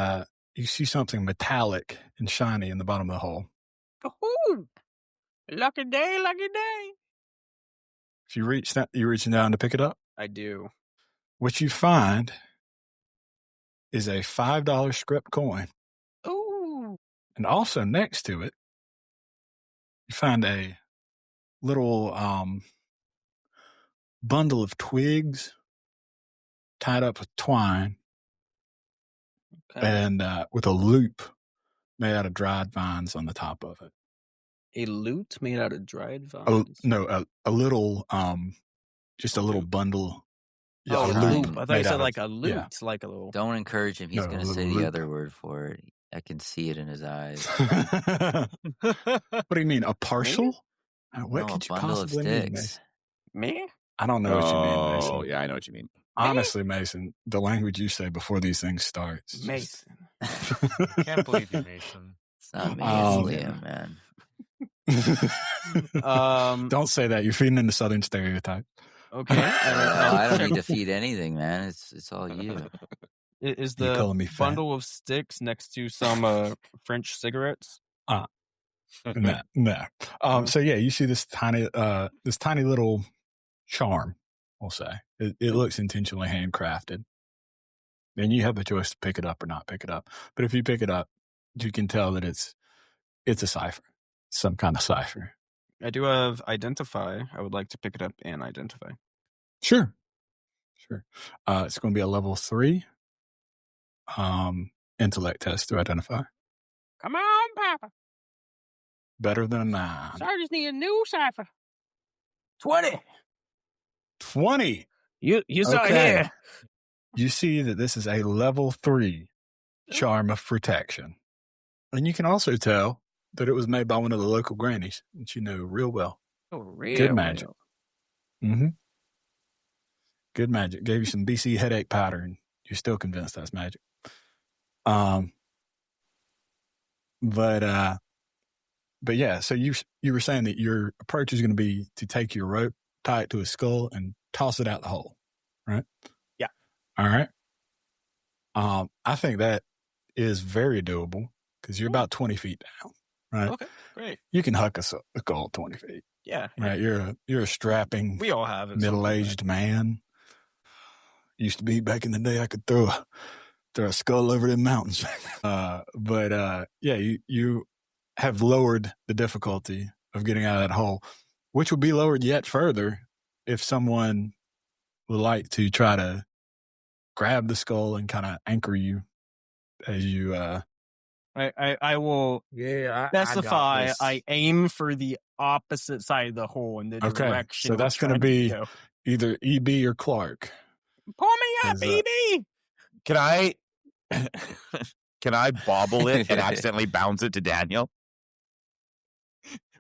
you see something metallic and shiny in the bottom of the hole. Ooh, lucky day, lucky day. If you you're reaching down to pick it up. I do. What you find is a $5 script coin. Ooh. And also next to it, you find a little bundle of twigs tied up with twine and with a loop made out of dried vines on the top of it. A lute made out of dried vines? A little, just a little bundle. Yeah, a loop. I thought you said of, like a lute, yeah. like a little. Don't encourage him. He's No, going to a say little the loop. other word for it. I can see it in his eyes. What do you mean, a parcel? What No, could a you bundle of possibly mean, sticks. Mason? Me? I don't know what you mean, Mason. Oh, yeah, I know what you mean. Honestly, Mason, the language you say before these things start. Mason. Can't believe you, Mason. It's not me. Oh, It's Liam, man. Don't say that. You're feeding into Southern stereotype. Okay. I don't need to feed anything, man. It's all you. Is You calling the me fat? bundle of sticks next to some French cigarettes? No. So yeah, you see this tiny little charm, we'll say. It looks intentionally handcrafted. And you have the choice to pick it up or not pick it up. But if you pick it up, you can tell that it's a cipher. Some kind of cipher. I do have identify. I would like to pick it up and identify. Sure. It's going to be a level 3 intellect test to identify. Come on, Papa. Better than a 9. So I just need a new cipher. 20. 20. You saw it Okay. here. You see that this is a level 3 charm of protection. And you can also tell that it was made by one of the local grannies that you know real well. Oh, real Good magic. well. Mm-hmm. Good magic. Gave you some BC headache powder, and you're still convinced that's magic. But yeah, so you were saying that your approach is going to be to take your rope, tie it to a skull, and toss it out the hole, right? Yeah. All right. I think that is very doable. because you're about 20 feet down, right? Okay, great. You can huck a skull 20 feet, Yeah, right? You're a strapping, we all have it. middle-aged man. Used to be back in the day, I could throw a skull over the mountains. You have lowered the difficulty of getting out of that hole, which would be lowered yet further if someone would like to try to grab the skull and kind of anchor you as you. I will specify. I aim for the opposite side of the hole in the direction. So that's going to be either EB or Clark. Pull me up, EB. Can I bobble it and accidentally bounce it to Daniel?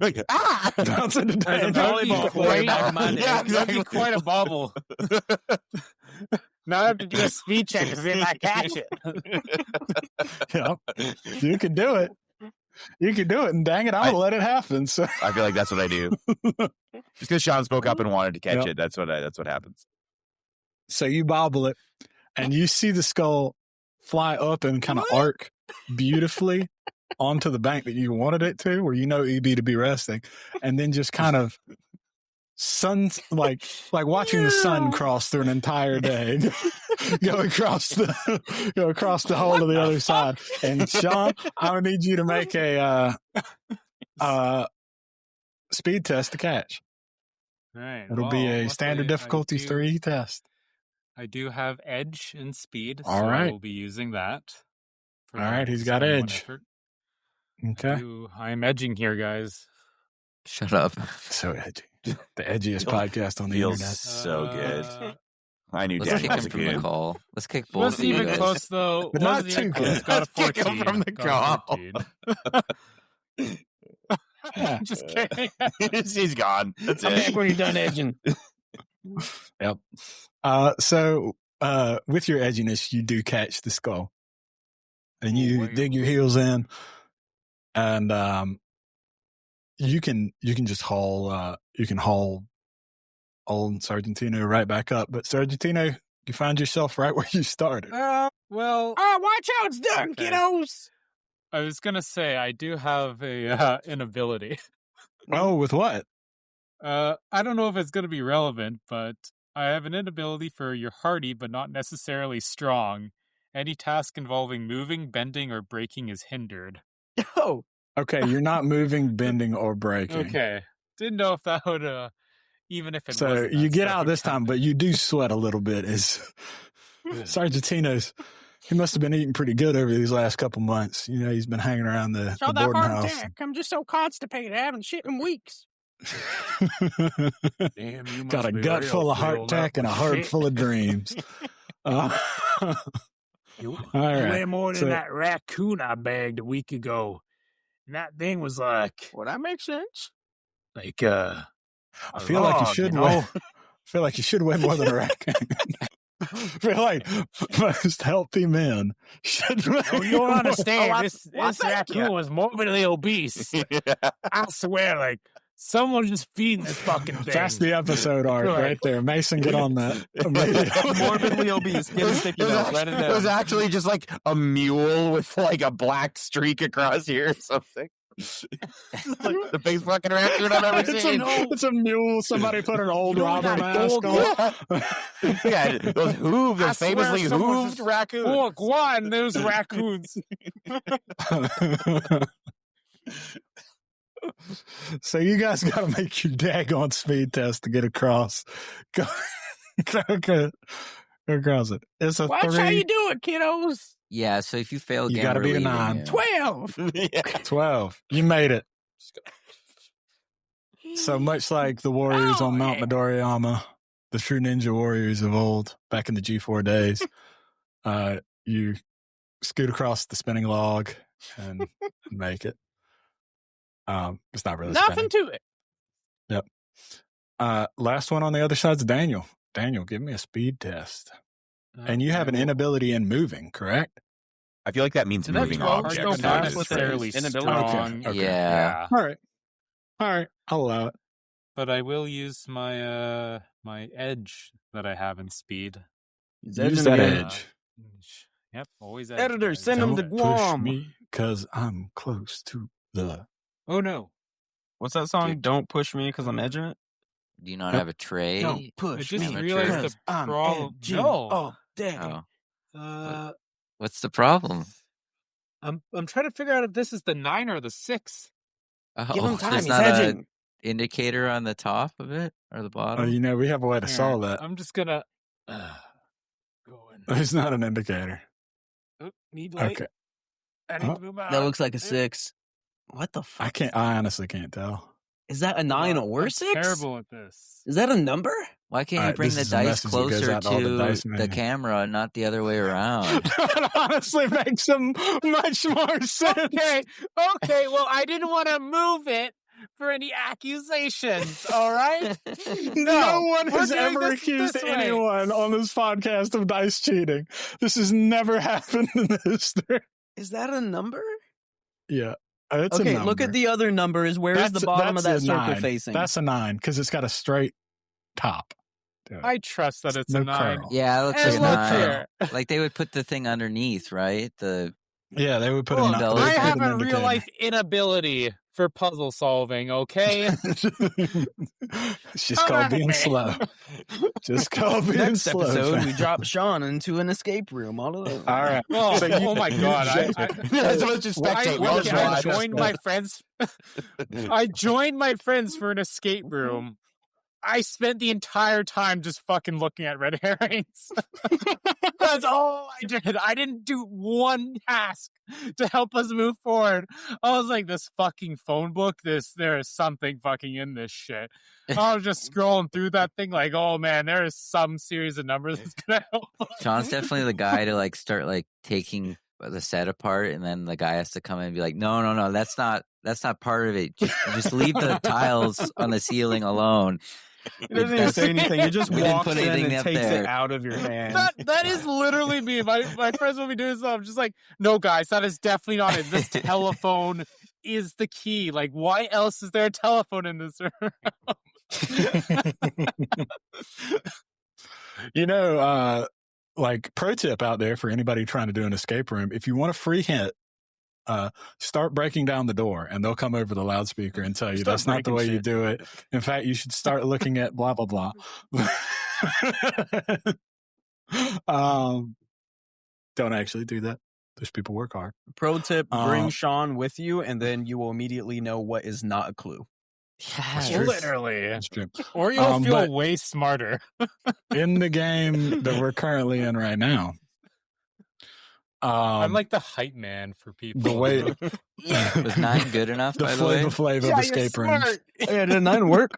Like, bounce it to Daniel. That'd be quite a bobble. Now I have to do a speed check to see if I catch it. Yep. You can do it. You can do it, and dang it, I'm gonna let it happen. So I feel like that's what I do. Just because Sean spoke up and wanted to catch it, that's what happens. So you bobble it, and you see the skull fly up and kind of arc beautifully onto the bank that you wanted it to, where you know EB to be resting, and then just kind of like watching the sun cross through an entire day, go across the hole to the other side. And Sean, I would need you to make a speed test to catch. Right. It'll be a standard difficulty 3 test. I do have edge and speed, so All right. I will be using that. All right, he's got edge. Effort. Okay. I'm edging here, guys. Shut up. So edgy. The edgiest podcast on the Feels internet. so good. I knew Let's Daniel kick was him a from the good. call. Let's kick both Wasn't of you even guys. close though. But not Wasn't too even good. close. Got a Kick 14. him from the Got a call. 14. Just kidding. He's gone. That's I'm back it. when you're done edging. Yep. So with your edginess, you do catch the skull, and you dig your heels in, and you can just haul old Sargentino right back up. But Sargentino, you find yourself right where you started. Watch out, it's done, kiddos. I was gonna say I do have a an ability. Oh, with what? I don't know if it's gonna be relevant, but I have an inability for you're hardy but not necessarily strong. Any task involving moving, bending, or breaking is hindered. Oh, Okay, you're not moving, bending, or breaking. Okay. Didn't know if that would even if it So wasn't, you that get stuff out would this time, count. but you do sweat a little bit. As Sargentino's, he must have been eating pretty good over these last couple months. You know, he's been hanging around the boarding house. I'm just so constipated. I haven't shit in weeks. Damn, you Got a gut full of heart attack and a heart full of dreams. All You right. way more than So- that raccoon I bagged a week ago. And that thing was like, well, that makes sense. like I feel like you should weigh. I feel like you should weigh more than a raccoon. I feel like most healthy men should weigh. Oh, you don't more. understand. This thank raccoon you. was morbidly obese. I swear, like, someone's just feeding this fucking thing. That's the episode art Right. right there. Mason, get on that. Morbidly obese. Get a sticky note. Write it It was down. actually just like a mule with like a black streak across here or something. Like the biggest fucking raccoon I've ever seen. It's a mule. Somebody put an old You robber got mask gold on. Yeah, those hooved, I those swear famously someone's hooved raccoons. Oh, one, those raccoons. So you guys got to make your daggone speed test to get across. Go across it. It's a Watch 3. how you do it, kiddos. Yeah, so if you fail You again, gotta we're beat a leaving 9. you. 12. Yeah. 12. You made it. So much like the warriors on Mount Midoriyama, the true ninja warriors of old, back in the G4 days, you scoot across the spinning log and make it. It's not really Nothing spinning. to it. Last one on the other side's Daniel. Daniel, give me a speed test. And you have an inability in moving, correct? I feel like that means So that's moving hard to objects. go not back just with phrase. fairly Inability. strong. Okay. Yeah. All right. I'll allow it. But I will use my my edge that I have in speed. Use that edge. Yep, always edge. Editor, guys. send him to Don't push Guam. me. because I'm close to the. Oh no! What's that song? Don't push me because I'm edging it. Do you not Yep. have a tray? Don't I push just me, realized because the problem. No. all day. Oh. What's the problem? I'm trying to figure out if this is the 9 or the 6. Give him time. There's He's not edging. an indicator on the top of it or the Oh, bottom? you know, we have a way to Here, solve that. I'm just gonna go in. There's not an indicator. Oh, need light. Okay. I need Oh. to move out. That looks like a 6. What the fuck? I honestly can't tell. Is that a 9 or I'm 6? terrible at this. Is that a number? Why can't you Alright, bring this the is a dice message that goes closer out to all the to dice the men. camera, not the other way around? That honestly makes some much more sense. Okay. Well, I didn't want to move it for any accusations. All right. No one we're has doing ever this accused this way. anyone on this podcast of dice cheating. This has never happened in history. Is that a number? Yeah. It's Okay, a look at number. the other numbers. Where is the bottom of that that's a circle 9. facing? That's a 9 because it's got a straight top. Dude. I trust that it's No a 9. curl. Yeah, it looks And like a look 9. here. Like they would put the thing underneath, right? Yeah, they would put Look, a. Look, I put have an a real indicator. life inability for puzzle solving. Okay. It's just called being slow. Just called being Next slow. episode, fam. we drop Sean into an escape room. All over. All right. Oh, So you- oh my god! That's what you spectate. Well, I joined my friends. I joined my friends for an escape room. I spent the entire time just fucking looking at red herrings. That's all I did. I didn't do one task to help us move forward. I was like, this fucking phone book, there is something fucking in this shit. I was just scrolling through that thing like, oh man, there is some series of numbers that's gonna help us. Sean's definitely the guy to like start like taking the set apart, and then the guy has to come in and be like, no, that's not part of it. Just leave the tiles on the ceiling alone. He doesn't even say anything. He just We didn't walks put in anything and up takes there. it out of your hand. That is literally me. My friends will be doing stuff. I'm just like, no, guys, that is definitely not it. This telephone is the key. Like, why else is there a telephone in this room? You know, like pro tip out there for anybody trying to do an escape room, if you want a free hint, start breaking down the door and they'll come over the loudspeaker and tell you Start that's not the breaking way you shit. do it. In fact, you should start looking at blah, blah, blah. Don't actually do that. Those people work hard. Pro tip: bring Um, Sean with you, and then you will immediately know what is not a clue. That's true. Literally. That's true. Or you'll feel but- way smarter. In the game that we're currently in right now, I'm like the hype man for people. the way Was 9 good enough, the by the way? flavor of escape rooms. Yeah, did 9 work?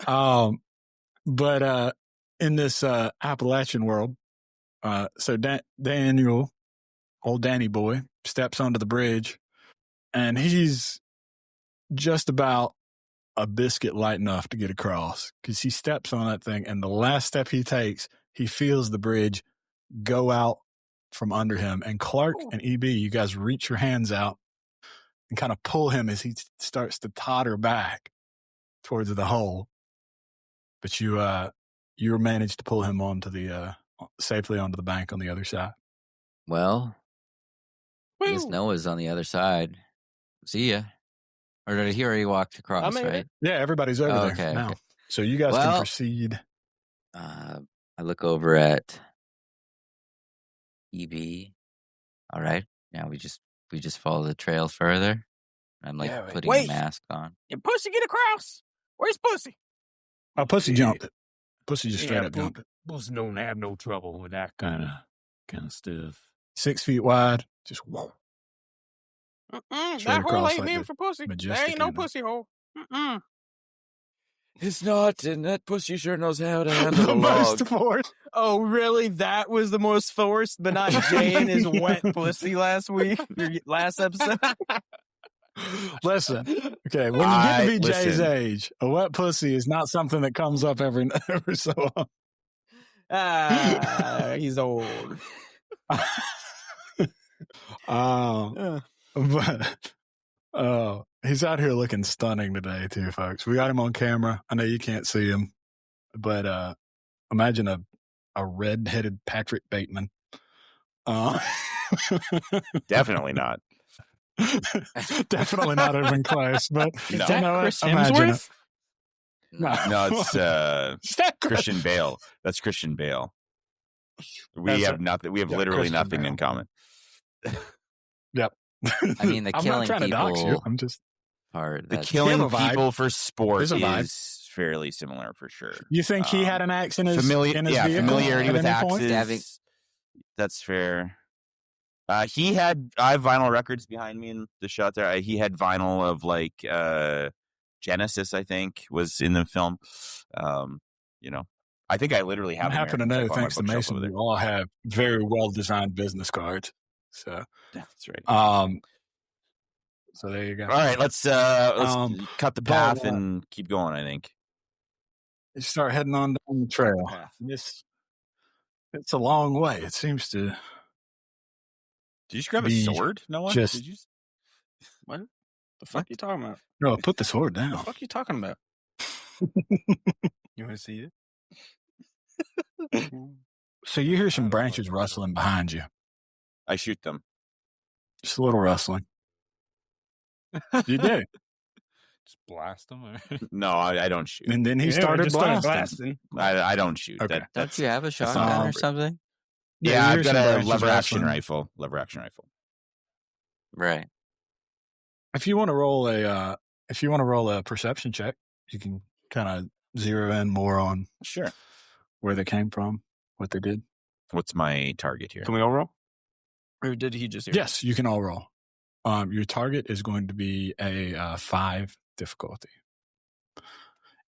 But in this Appalachian world, so Daniel, old Danny boy, steps onto the bridge, and he's just about a biscuit light enough to get across because he steps on that thing, and the last step he takes, he feels the bridge go out from under him. And Clark and EB, you guys reach your hands out and kind of pull him as he starts to totter back towards the hole. But you managed to pull him onto the safely onto the bank on the other side. Well, I guess Noah's on the other side. See ya. Or did he already walked across, made right? it. Yeah, everybody's over there Okay, now. okay. So you guys can Well- proceed. I look over at EB. All right. Now we just follow the trail further. I'm like Yeah, wait. putting Wait. a mask on. Your pussy get across. Where's pussy? Oh, Pussy jumped it. Pussy just straight Yeah, up jumped it. Pussy don't have no trouble with that kind of stuff. 6 feet wide. Just whoa. Straight That hole across ain't like meant the for pussy. There majestic ain't no animal. pussy hole. It's not, and that pussy sure knows how to handle a log. Most force. Oh, really? That was the most forced, but not Jay and his wet pussy last week, your last episode. Listen, okay, when you get to be Jay's age, a wet pussy is not something that comes up every so often. He's old. But he's out here looking stunning today too, folks. We got him on camera. I know you can't see him, but imagine a red-headed Patrick Bateman Definitely not. Definitely not even close. But Is No. that you know what? Chris Imagine it. Hemsworth? No, it's Is that Christian Bale. That's Christian Bale. We That's have it. nothing. We have Yeah, literally Christian nothing Bale. in common. Yep. I mean, the I'm killing not trying to dox you. people I'm just. part. The That's killing a vibe. people for sport There's a vibe. is fairly similar for sure. You think he had an axe in his, in his yeah, vehicle familiarity at with any point? axes. That's fair. I have vinyl records behind me in the shot there. He had vinyl of like Genesis, I think, was in the film. I think I literally have. I happen to know, thanks to Mason, over you all have very well designed business cards. So that's right. So there you go. All right, let's cut the path and keep going. I think you start heading on down the trail. It's a long way. It seems to. Did you just grab a be sword? No one. just- Did you? What the fuck you talking about? No, put the sword What down. the fuck you talking about? You want to see it? So you hear some branches rustling behind you. I shoot them. Just a little rustling. You do. Just blast them. No, I don't shoot. And then he Yeah, started just blasting. I don't shoot. Okay. Don't you have a not shotgun or hungry. something? Yeah, you I've hear got some a branches lever action rustling. rifle. Right. If you want to roll a perception check, you can kind of zero in more on Sure. where they came from, what they did. What's my target here? Can we all roll? Or did he just hear? Yes, you can all roll. Your target is going to be a 5 difficulty.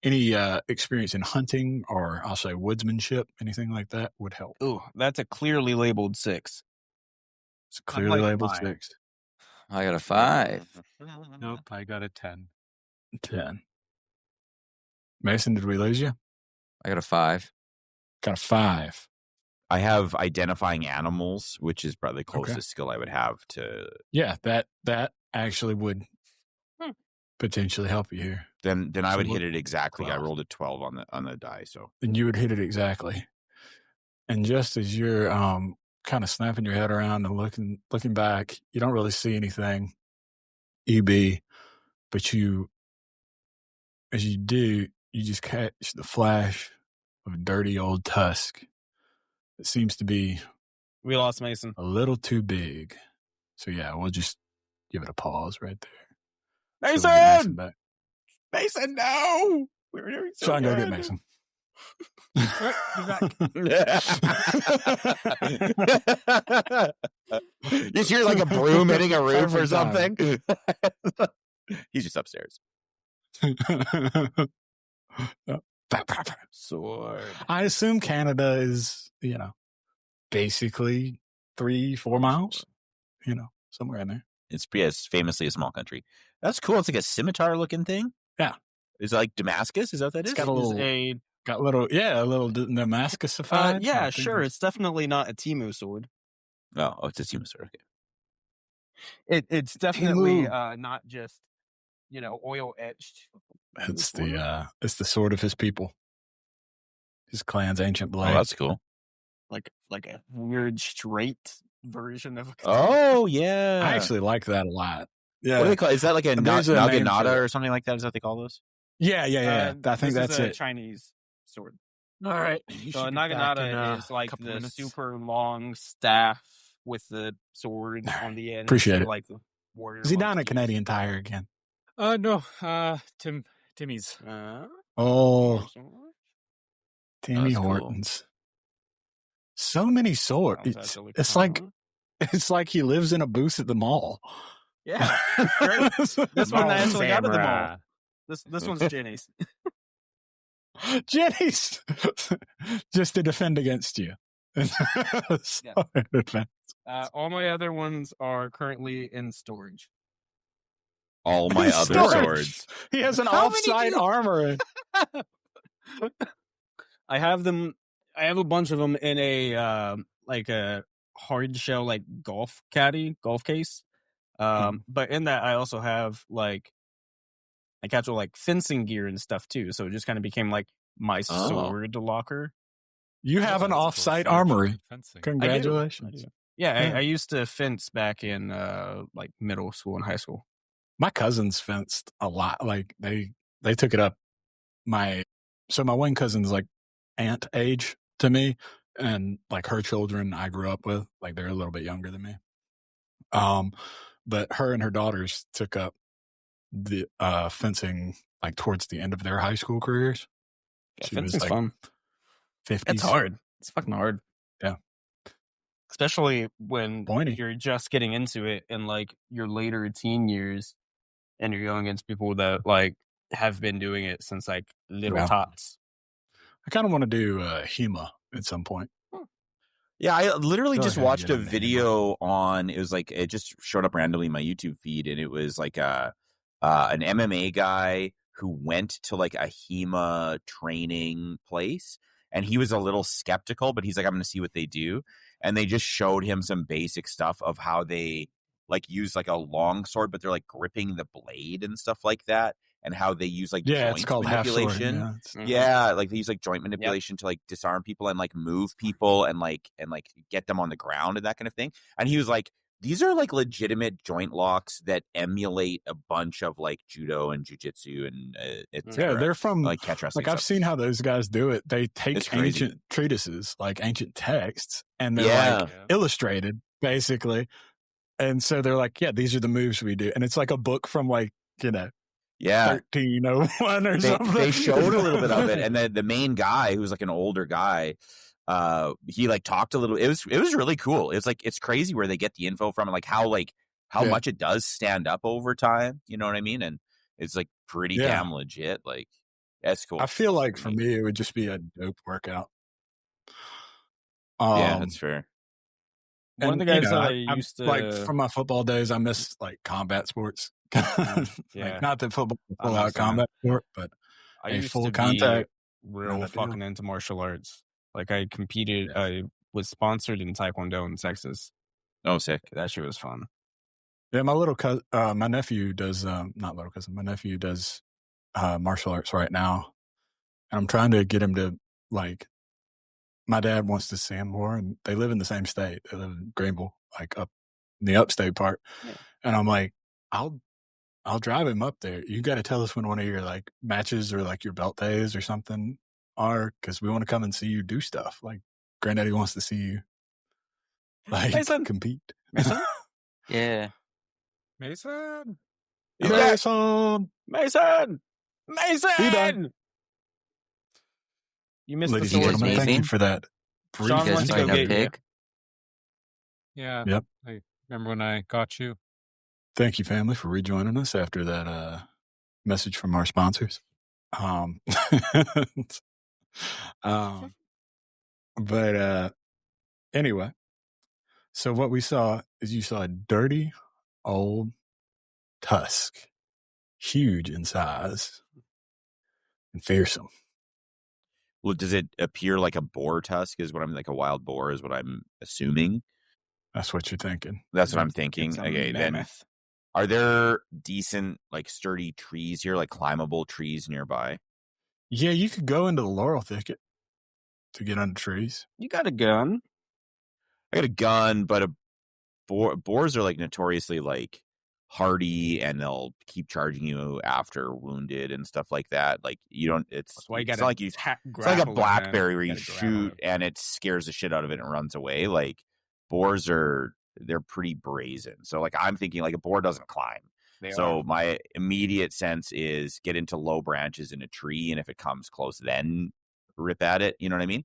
Any experience in hunting or I'll say woodsmanship, anything like that would help. Ooh, that's a clearly labeled 6. It's clearly like labeled mine. 6. I got a 5. Nope, I got a 10. 10. Mason, did we lose you? I got a 5. Got a 5. I have identifying animals, which is probably the closest skill I would have to. Yeah, that actually would potentially help you here. Then I So would look- hit it exactly. I 12. rolled a 12 on the die, so And you would hit it exactly. And just as you're kind of snapping your head around and looking back, you don't really see anything, EB, but as you do, you just catch the flash of a dirty old tusk. It seems to be We lost Mason. a little too big. So yeah, we'll just give it a pause right there. So we'll get Mason back. Mason, no! We were doing so Sean, go good. get Mason. you hear like a broom hitting a roof or Every time. something. He's just upstairs. Sword. I assume Canada is, basically 3-4 miles, somewhere in there. It's famously a small country. That's cool. It's like a scimitar looking thing. Yeah. Is it like Damascus? Is that what that It's is? got a little, a little Damascusified. Yeah, sure. It's definitely not a Timu sword. Oh, it's a Timu sword. Okay. It's definitely Timu. not just oil etched. It's the sword of his people, his clan's ancient Oh, blade. that's cool. like a weird straight version of a Oh, yeah. I actually like that a lot. What do they call? Is that like a There's a name for naginata it. or something like that? Is that what they call those? Yeah. I think this that's is a it. Chinese sword. All right. So a naginata is like the super long staff with the sword on the end. Appreciate so it. Like the warrior. Is he wants down to at Canadian Tire again? No. Timmy's. use. Oh, Timmy That's cool. Hortons. So many swords. Sounds actually It's fun. like he lives in a booth at the mall. Yeah, great. This one I actually got at the mall. Samurai. This one's Jenny's. Jenny's just to defend against you. All my other ones are currently in storage. All my other Storage. swords. He has an How many offside do you- armor. I have them. I have a bunch of them in a like a hard shell like golf case. But in that I also have like I capture like fencing gear and stuff too. So it just kind of became like my sword locker. You have an That's cool. offsite Sword armory. fencing. Congratulations. I do. Yeah, Yeah. I used to fence back in like middle school and high school. My cousins fenced a lot. Like they took it up. My one cousin's like aunt age to me, and like her children I grew up with, like they're a little bit younger than me. But her and her daughters took up the fencing like towards the end of their high school careers. Yeah, She was fencing's like fun. 50s. It's hard. It's fucking hard. Yeah. Especially when Pointy. you're just getting into it in like your later teen years and you're going against people that like have been doing it since like little Yeah. tots. I kind of want to do HEMA at some point. Yeah, I literally feel just like I watched get a on the video on. It was like it just showed up randomly in my YouTube feed, and it was like an MMA guy who went to like a HEMA training place, and he was a little skeptical, but he's like, "I'm going to see what they do," and they just showed him some basic stuff of how they like use like a long sword, but they're like gripping the blade and stuff like that, and how they use like Yeah, joint it's called half sword. manipulation. Yeah, it's- Yeah, like they use like joint manipulation to like disarm people and like move people and like get them on the ground and that kind of thing. And he was like, these are like legitimate joint locks that emulate a bunch of like judo and jujitsu and yeah, they're from like catch wrestling. like I've seen how those guys do it. They It's take crazy. ancient treatises, like ancient texts, and they're like illustrated, basically. And so they're like, yeah, these are the moves we do. And it's like a book from like, 1301 or something. They showed a little bit of it, and then the main guy, who's like an older guy, he like talked a little. It was really cool. It's like it's crazy where they get the info from, and like how much it does stand up over time. You know what I mean? And it's like pretty damn legit. Like that's cool. I feel like for me, it would just be a dope workout. Yeah, that's fair. One of the guys that I used to like from my football days, I miss like combat sports. Like, not that football is full out combat sport, but I a used full to contact. be real fucking into martial arts. Like I competed. I was sponsored in Taekwondo in Texas. Oh, sick! That shit was fun. Yeah, my little cousin, my nephew does. Not little cousin. My nephew does martial arts right now, and I'm trying to get him to like. My dad wants to see him more, and they live in the same state. They live in Greenville, like up in the upstate part. Yeah. And I'm like, I'll drive him up there. You got to tell us when one of your like matches or like your belt days or something are, because we want to come and see you do stuff. Like Granddaddy wants to see you like compete. Mason? Yeah. Mason. Mason. Mason. Mason. You missed Ladies the and sword. gentlemen, thank you for that. Sean wants to go get you. Yeah. Yep. I remember when I got you. Thank you, family, for rejoining us after that message from our sponsors. But anyway, so what we saw is you saw a dirty old tusk, huge in size and fearsome. Well, does it appear like a boar tusk? Is what I'm like a wild boar is what I'm assuming. That's what you're thinking. That's what I'm thinking. Okay, then are there decent like sturdy trees here, like climbable trees nearby? Yeah, you could go into the laurel thicket to get under trees. You got a gun? I got a gun, but boars are like notoriously like hardy, and they'll keep charging you after wounded and stuff like that. Like you don't. It's not like it's like a blackberry where you shoot and it scares the shit out of it and runs away. Like boars they're pretty brazen. So like I'm thinking like a boar doesn't climb. My immediate sense is get into low branches in a tree, and if it comes close, then rip at it. You know what I mean?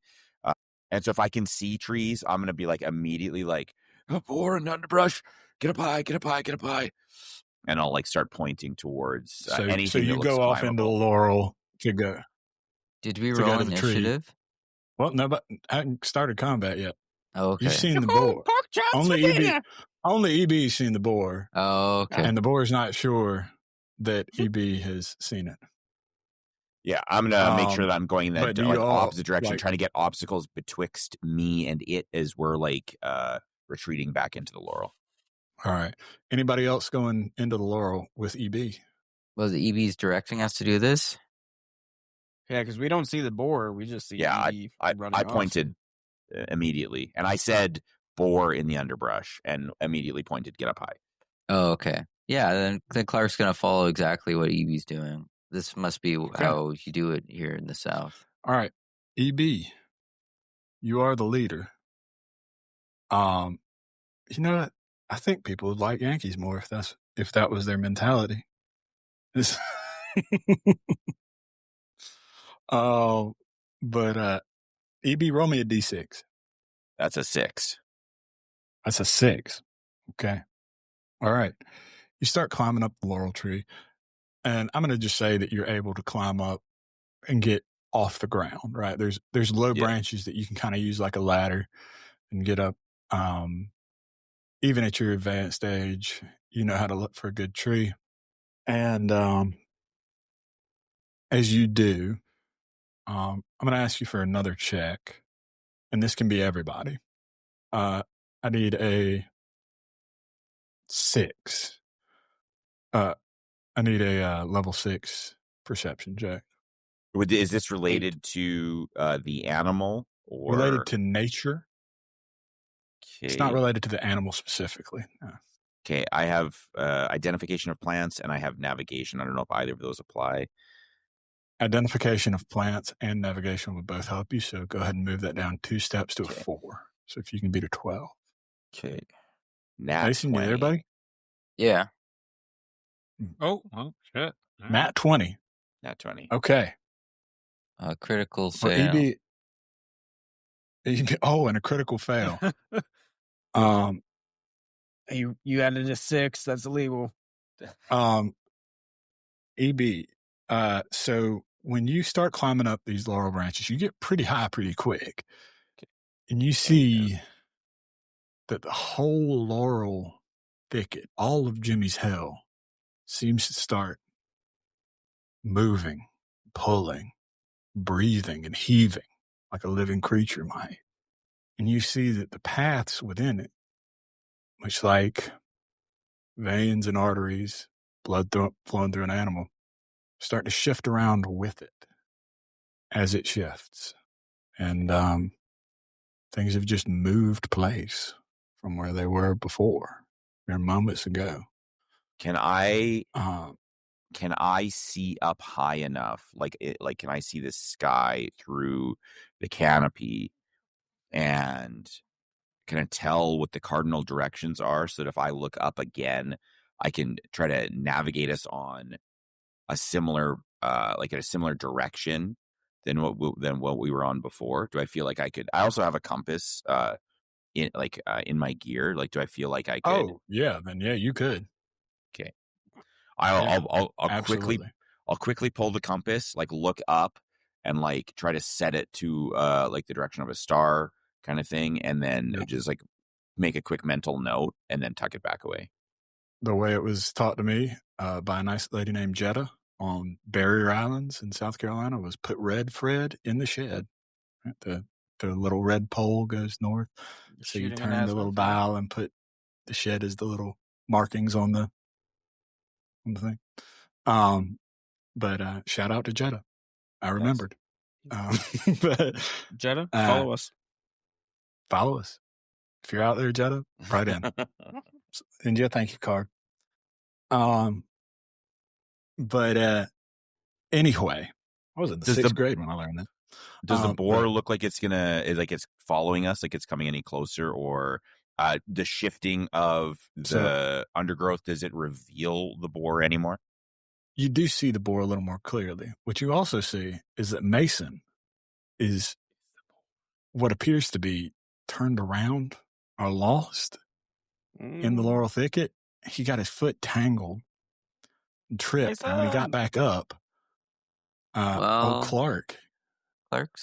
And so if I can see trees, I'm gonna be like immediately like a boar in the underbrush. Get up high, get up high, get up high. And I'll like start pointing towards anything. So you go off into the laurel to go. Did we roll initiative? Well, no, but I haven't started combat yet. Oh, okay. You've seen the boar. Only EB's seen the boar. Oh, okay. And the boar's not sure that EB has seen it. Yeah, I'm going to make sure that I'm going in that opposite direction, like, trying to get obstacles betwixt me and it as we're like retreating back into the laurel. All right. Anybody else going into the laurel with EB? Was the EB's directing us to do this? Yeah, because we don't see the boar. We just see EB running I pointed immediately. And I said, Boar in the underbrush and immediately pointed, get up high. Oh, okay. Yeah, then Clark's gonna follow exactly what Evie's doing. This must be how you do it here in the South. All right, EB, you are the leader. You know what? I think people would like Yankees more if that was their mentality. But EB, roll me a D6. That's a 6. That's a 6. Okay. All right. You start climbing up the laurel tree, and I'm going to just say that you're able to climb up and get off the ground, right? There's low branches that you can kind of use like a ladder and get up. Even at your advanced age, you know how to look for a good tree. And as you do, I'm going to ask you for another check, and this can be everybody. I need a 6. I need a level 6 perception check. Is this related to the animal or related to nature? Okay. It's not related to the animal specifically. No. Okay, I have identification of plants and I have navigation. I don't know if either of those apply. Identification of plants and navigation would both help you, so go ahead and move that down 2 steps to a 4. So if you can beat a 12. Okay. Mason, you there, buddy? Yeah. Oh, shit. Nat 20. Nat 20. Okay. Critical For fail. and a critical fail. You added a 6. That's illegal. EB. So when you start climbing up these laurel branches, you get pretty high pretty quick. And you see that the whole laurel thicket, all of Jimmy's hell, seems to start moving, pulling, breathing, and heaving like a living creature might. And you see that the paths within it, much like veins and arteries, blood flowing through an animal, start to shift around with it as it shifts. And things have just moved place from where they were before, mere moments ago. Can I see up high enough? Can I see the sky through the canopy? And can I tell what the cardinal directions are so that if I look up again, I can try to navigate us on a similar, in a similar direction than what we were on before? Do I feel like I could? I also have a compass, in my gear. Like, do I feel like I could? Oh, yeah. Then yeah, you could. Okay. I'll absolutely. quickly pull the compass, like look up and like try to set it to the direction of a star kind of thing, and then just like make a quick mental note and then tuck it back away. The way it was taught to me by a nice lady named Jetta on Barrier Islands in South Carolina was put Red Fred in the shed. Right? The little red pole goes north. So you turn the little dial and put the shed as the little markings on the thing. But shout out to Jetta. I remembered. But Jetta, follow us. Follow us. If you're out there, Jetta, right in. Send you a thank you card. But anyway, I was in the 6th grade when I learned that. Does the boar look like it's it's following us, like it's coming any closer, or the shifting of the undergrowth, does it reveal the boar anymore? You do see the boar a little more clearly. What you also see is that Mason is what appears to be turned around or lost in the laurel thicket. He got his foot tangled and tripped. And when he got back up, Clark's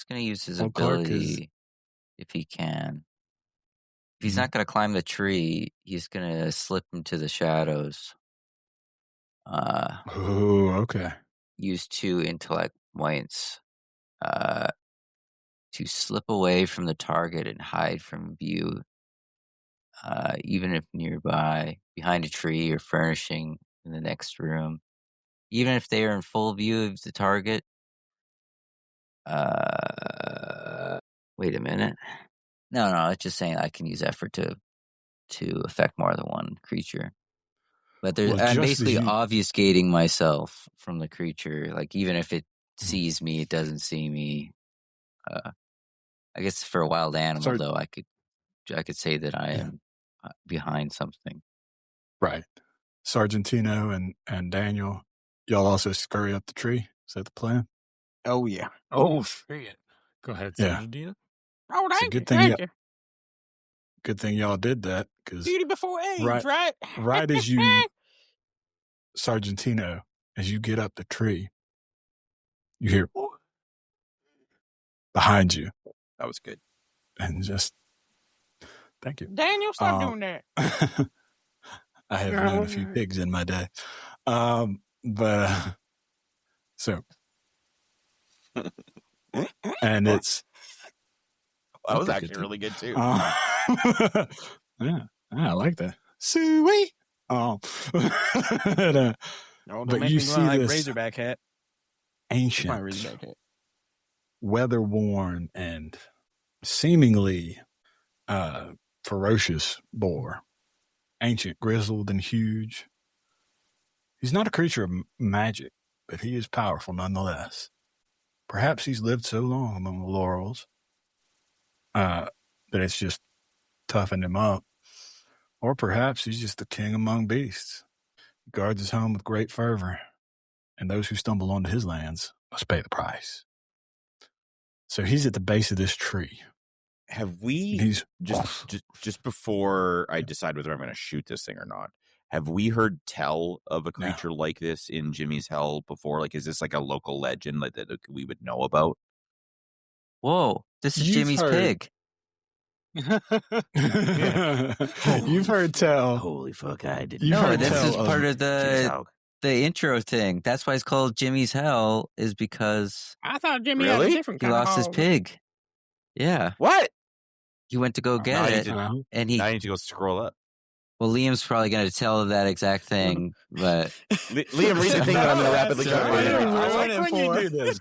going to use his ability if he can. If he's not going to climb the tree, he's going to slip into the shadows. Okay. Use 2 intellect points to slip away from the target and hide from view, even if nearby, behind a tree or furnishing in the next room. Even if they are in full view of the target. Wait a minute. No, it's just saying I can use effort to affect more than one creature. But Well, I'm just basically as you- obfuscating myself from the creature. Like, even if it sees me, it doesn't see me. I guess for a wild animal, Sorry. though, I could say that I Yeah. am behind something. Right. Sargentino and Daniel, y'all also scurry up the tree. Is that the plan? Oh yeah. Oh, shit. Go ahead, Yeah. Sargentino. Oh, It's a thank good you, thing thank you- you. Good thing y'all did that, because Beauty before age, Right. right? right as you, Sargentino, as you get up the tree, you hear behind you, That was good. and just thank you. Daniel, stop doing that. I have known a few pigs in my day, but so, and it's That was pretty actually good, too. really good too. Yeah, I like that. Sweet. Oh, but, No, don't but make you me see run like this Razorback hat. ancient, My Razorback hat. weather-worn, and seemingly ferocious boar. Ancient, grizzled, and huge. He's not a creature of magic, but he is powerful nonetheless. Perhaps he's lived so long among the laurels that it's just toughened him up. Or perhaps he's just the king among beasts. He guards his home with great fervor, and those who stumble onto his lands must pay the price. So he's at the base of this tree. Have we He's just before I decide whether I'm going to shoot this thing or not? Have we heard tell of a No. creature like this in Jimmy's Hell before? Like, is this like a local legend that we would know about? Whoa, this is You've Jimmy's heard- pig. You've heard tell. Holy fuck, I didn't You've No, heard this tell is of part of Jimmy's the Hell. intro thing. That's why it's called Jimmy's Hell, is because I thought Jimmy had a Really? different he kind lost of his hog. pig. Yeah, What? he went to go Now get I it, need to- and Now I need to go scroll up. well, Liam's probably going to tell that exact thing, but Liam, read the thing that I'm going to rapidly Sorry. cover. I like Ruin it when you for- do this.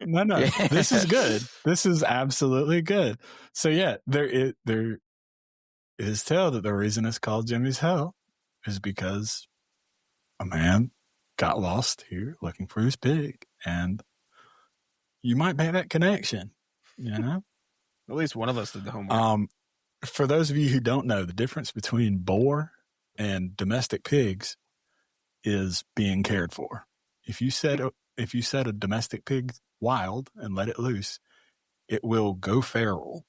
No, Yeah. this is good. This is absolutely good. So yeah, there is tell that the reason it's called Jimmy's Hell is because a man got lost here looking for his pig, and you might make that connection, you know. At least one of us did the homework. For those of you who don't know, the difference between boar and domestic pigs is being cared for. If you set a domestic pig wild and let it loose, it will go feral.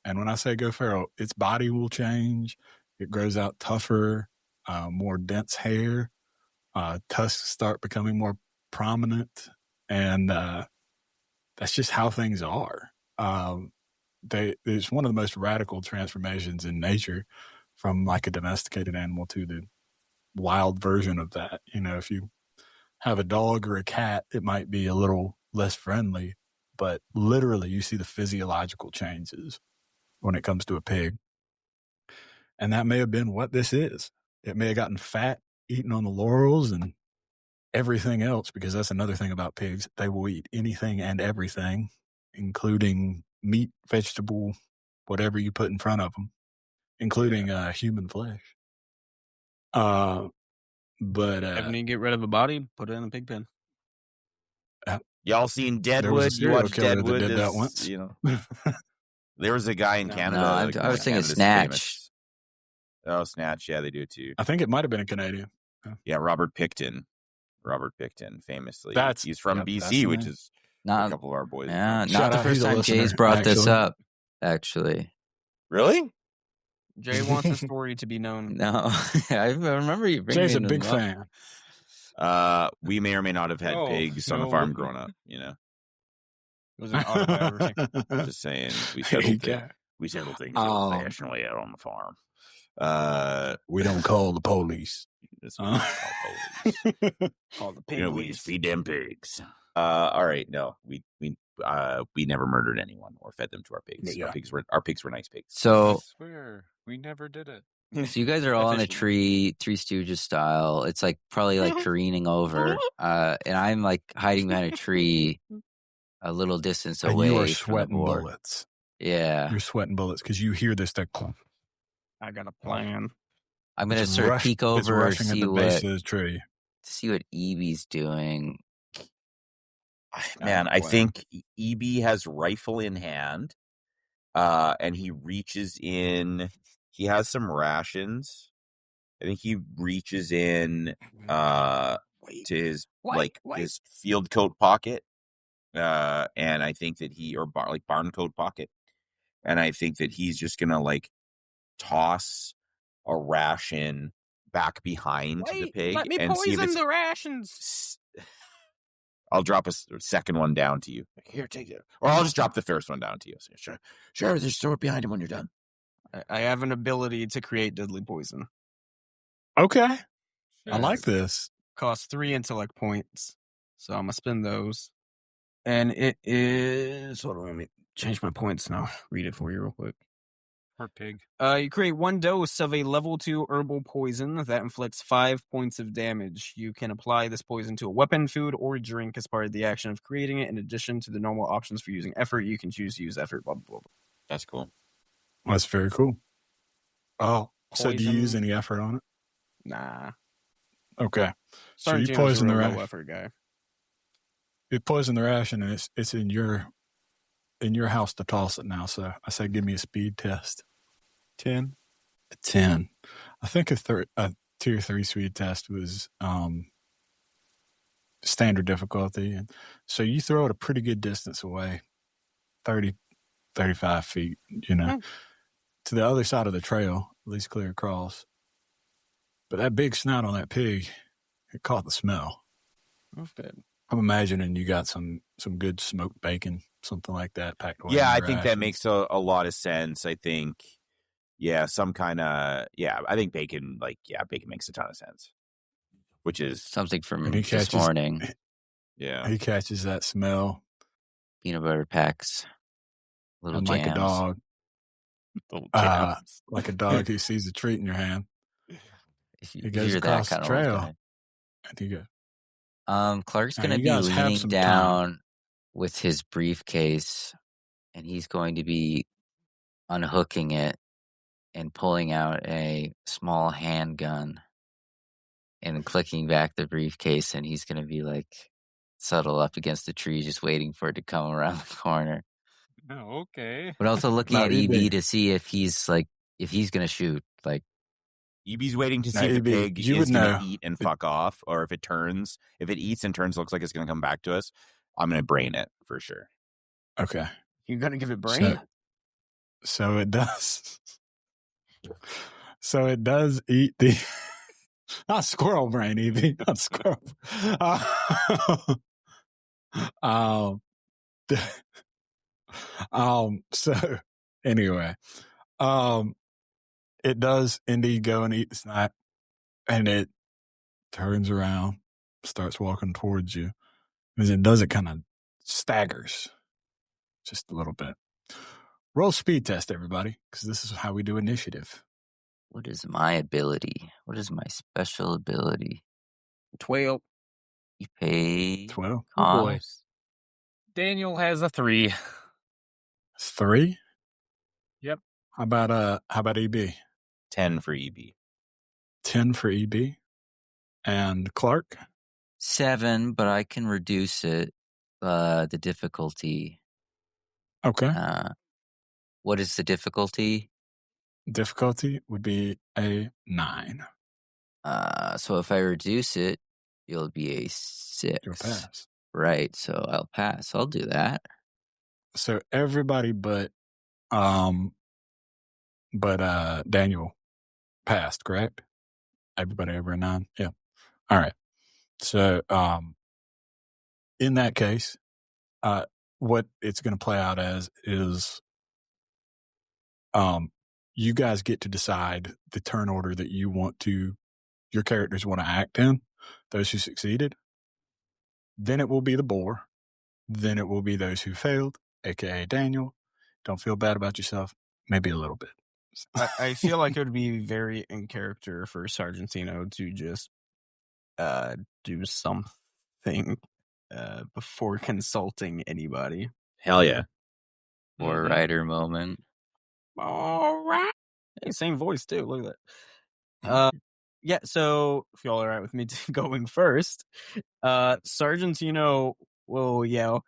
And when I say go feral, its body will change. It grows out tougher, more dense hair. Tusks start becoming more prominent, and that's just how things are. It's one of the most radical transformations in nature, from like a domesticated animal to the wild version of that. You know, if you have a dog or a cat, it might be a little less friendly, but literally you see the physiological changes when it comes to a pig. And that may have been what this is. It may have gotten fat eating on the laurels and everything else, because that's another thing about pigs. They will eat anything and everything, including meat, vegetable, whatever you put in front of them, including human flesh. But When you get rid of a body, put it in a pig pen. Y'all seen there was a Deadwood? You serial watched killer that Deadwood? did that This, once. You know, there was a guy in No. Canada. No, like, I was one thinking of Canada's Snatch. famous- Oh, Snatch. Yeah, they do too. I think it might have been a Canadian. Yeah, Robert Picton, famously. That's- he's from yep, that's BC, the which name. is a Not couple of our boys. are yeah, from. Shout not the out, first he's a time listener, Jay's brought this actually. up. Actually, Really? Jay wants his story to be known. no, I remember you bringing Jay's a him big up. fan. We may or may not have had Oh, pigs on the no. farm growing up. You know, It was an autobiography. just saying. We There you settled go. things. We settled things Um, old-fashioned way out on the farm. We don't call the police. That's what we call police. Called the pig You know, we police. just feed them pigs. All right, no, we never murdered anyone or fed them to our pigs. Yeah. Our pigs were nice pigs. I So, swear, we never did it. so you guys are all in a Officially. tree, Three Stooges style. It's like probably like careening over, and I'm like hiding behind a tree, a little distance And away you are from the sweating board. bullets. Yeah. You're sweating bullets because you hear this thing. I got a plan. I'm gonna It's sort of peek over, rushing at see the base what of the tree. Evie's doing. Man, Got a I plan. think EB has rifle in hand, and he reaches in. He has some rations. I think he reaches in to his his field coat pocket, and I think that barn coat pocket, and I think that he's just gonna like toss a ration back behind the pig let me and see if poison it's. the rations. I'll drop a second one down to you. Here, take it. Or I'll just drop the first one down to you. So, sure, just throw it behind him when you're done. I have an ability to create deadly poison. Okay. I like this. Costs 3 intellect points. So I'm going to spend those. And it is... Hold on, let me change my points now. Read it for you real quick. Poor pig. You create 1 dose of a level 2 herbal poison that inflicts 5 points of damage. You can apply this poison to a weapon, food, or drink as part of the action of creating it. In addition to the normal options for using effort, you can choose to use effort, blah, blah, blah. That's cool. That's very cool. Oh, so do you use Poison. any effort on it? Nah. Okay. So you Sargentino's poison a the real ration. low effort guy. You poison the ration, and it's in your house to toss it now. So I say, give me a speed test. 10. A 10. I think a tier 3 speed test was standard difficulty, and so you throw it a pretty good distance away, 30, 35 feet. To the other side of the trail, at least clear across. But that big snout on that pig, it caught the smell. Okay. I'm imagining you got some good smoked bacon, something like that, packed away. Yeah, in I the think that rations. makes a lot of sense. I think, some kind of, I think bacon, bacon makes a ton of sense. Which is something from And he this catches- morning. yeah. He catches that smell, Peanut butter packs, little and jams. like a dog, Little like a dog who sees a treat in your hand. If He you're goes that across the kind of old trail, guy. and he goes, Clark's Now, going to you be guys have leaning some down with his briefcase, and he's going to be unhooking it and pulling out a small handgun and clicking back the briefcase, and he's going to be like settled up against the tree, just waiting for it to come around the corner. Oh, okay. But also looking Now, at EB to see if he's going to shoot. Like, EB's waiting to Now, see if the EB, pig you is would going know. to eat and fuck off, or if it eats and turns, looks like it's going to come back to us. I'm going to brain it for sure. Okay. You're going to give it brain? So it does. So it does eat the not squirrel brain, Evie, not squirrel. So anyway, it does indeed go and eat the snack, and it turns around, starts walking towards you. As it does, it kind of staggers just a little bit. Roll speed test, everybody, because this is how we do initiative. what is my ability? What is my special ability? 12. You pay 12. Oh, boy. comms? Daniel has a 3. 3. Yep. How about EB? 10 for EB. 10 for EB. And Clark? 7, but I can reduce it. The difficulty. Okay. What is the difficulty? Difficulty would be a 9. So if I reduce it, it'll be a 6. You'll pass. Right, so I'll pass. I'll do that. So everybody but Daniel passed, correct? Everybody over a 9? Yeah. All right. So in that case, what it's going to play out as is you guys get to decide the turn order that your characters want to act in, those who succeeded. Then it will be the boar. Then it will be those who failed, aka Daniel. Don't feel bad about yourself. Maybe a little bit. I feel like it would be very in character for Sargentino to just do something before consulting anybody. Hell yeah. Or writer moment. All right. Hey, same voice too. Look at that. Yeah. So if y'all are all right with me going first, Sargentino will yell,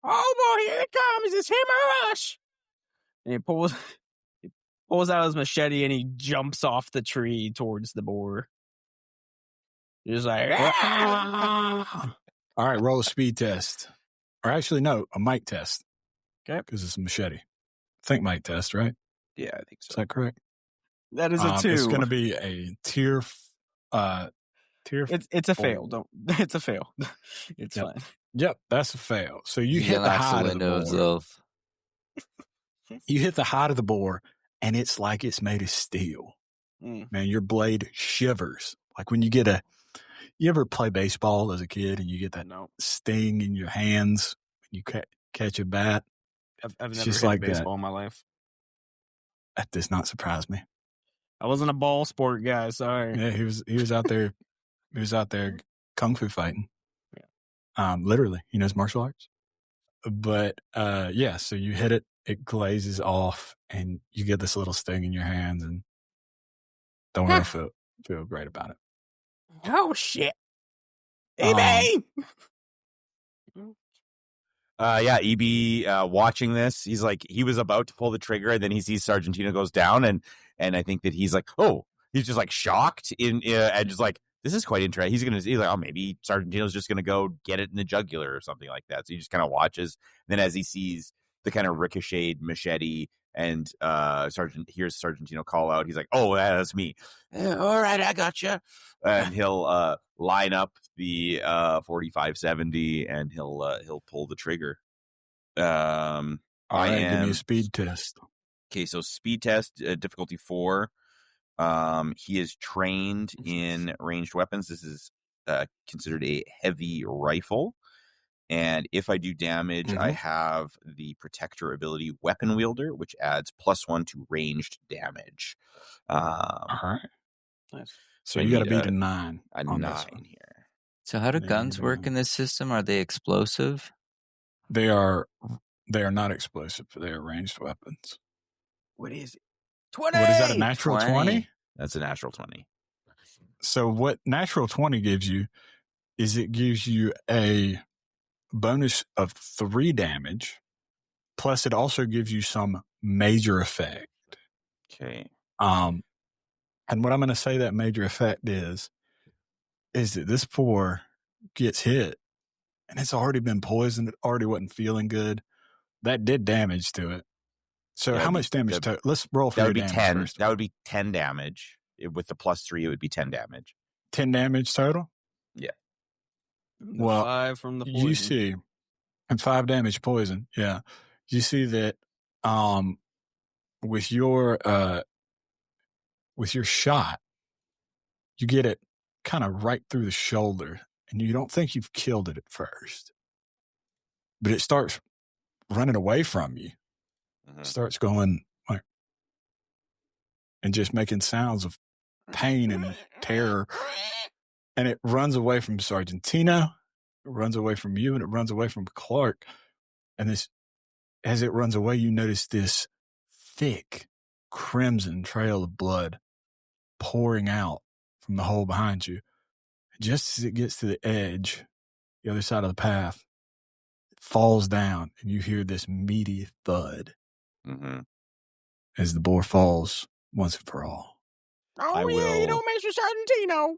"Oh boy, here it comes! It's him or us!" And he pulls out his machete and he jumps off the tree towards the boar. He's like, "Ah!" All right, roll a speed test. Or actually, no, a mic test. Okay. Because it's a machete. Think mic test, right? Yeah, I think Is so. that correct? That is a 2. It's going to be a tier. It's a fail. four. It's a fail. It's Yep. fine. Yep, that's a fail. So you He hit the unlocks hide of the windows boar. of. You hit the hide of the boar, and it's like it's made of steel. Mm. Man, your blade shivers. Like when you get you ever play baseball as a kid and you get that sting in your hands when you catch a bat? I've It's never just hit like a baseball in my life. That does not surprise me. I wasn't a ball sport guy. Sorry. Yeah, he was out there. He was out there kung fu fighting. Yeah. Literally, he knows martial arts. But yeah, so you hit it, it glazes off, and you get this little sting in your hands, and don't really feel great about it. Oh shit! EB. Yeah, EB watching this, he's like, he was about to pull the trigger, and then he sees Sargentino goes down, and I think that he's like, oh, he's just like shocked and just like, this is quite interesting. He's like, oh, maybe Sargentino's just gonna go get it in the jugular or something like that. So he just kind of watches. And then as he sees the kind of ricocheted machete and hears Sargentino call out, he's like, oh, that's me. All right, I got you. And he'll line up the 4570 and he'll pull the trigger. All right, give me a speed test. Okay, so speed test, difficulty 4. He is trained in ranged weapons. This is considered a heavy rifle. And if I do damage, I have the protector ability Weapon Wielder, which adds +1 to ranged damage. All right. Nice. So you got to beat a 9. A on 9 this one. here. So how do guns work in this system? Are they explosive? They are not explosive. They are ranged weapons. What is it? 20. What is that? A natural 20? That's a natural 20. So what natural 20 gives you is it gives you a bonus of 3 damage, plus it also gives you some major effect. Okay. And what I'm going to say that major effect is that this poor gets hit and it's already been poisoned. It already wasn't feeling good. That did damage to it. So how much damage? Let's roll for that would be 10. First. That would be 10 damage. With the +3, it would be 10 damage. 10 damage total? Yeah. Well, 5 from the poison. You see, and 5 damage poison. Yeah. You see that with your shot, you get it kind of right through the shoulder, and you don't think you've killed it at first. But it starts running away from you. It starts going like, and just making sounds of pain and terror. And it runs away from Sargentino, it runs away from you, and it runs away from Clark. And as it runs away, you notice this thick crimson trail of blood pouring out from the hole behind you. Just as it gets to the edge, the other side of the path, it falls down, and you hear this meaty thud as the boar falls once and for all. Oh, you don't mess with Sargentino.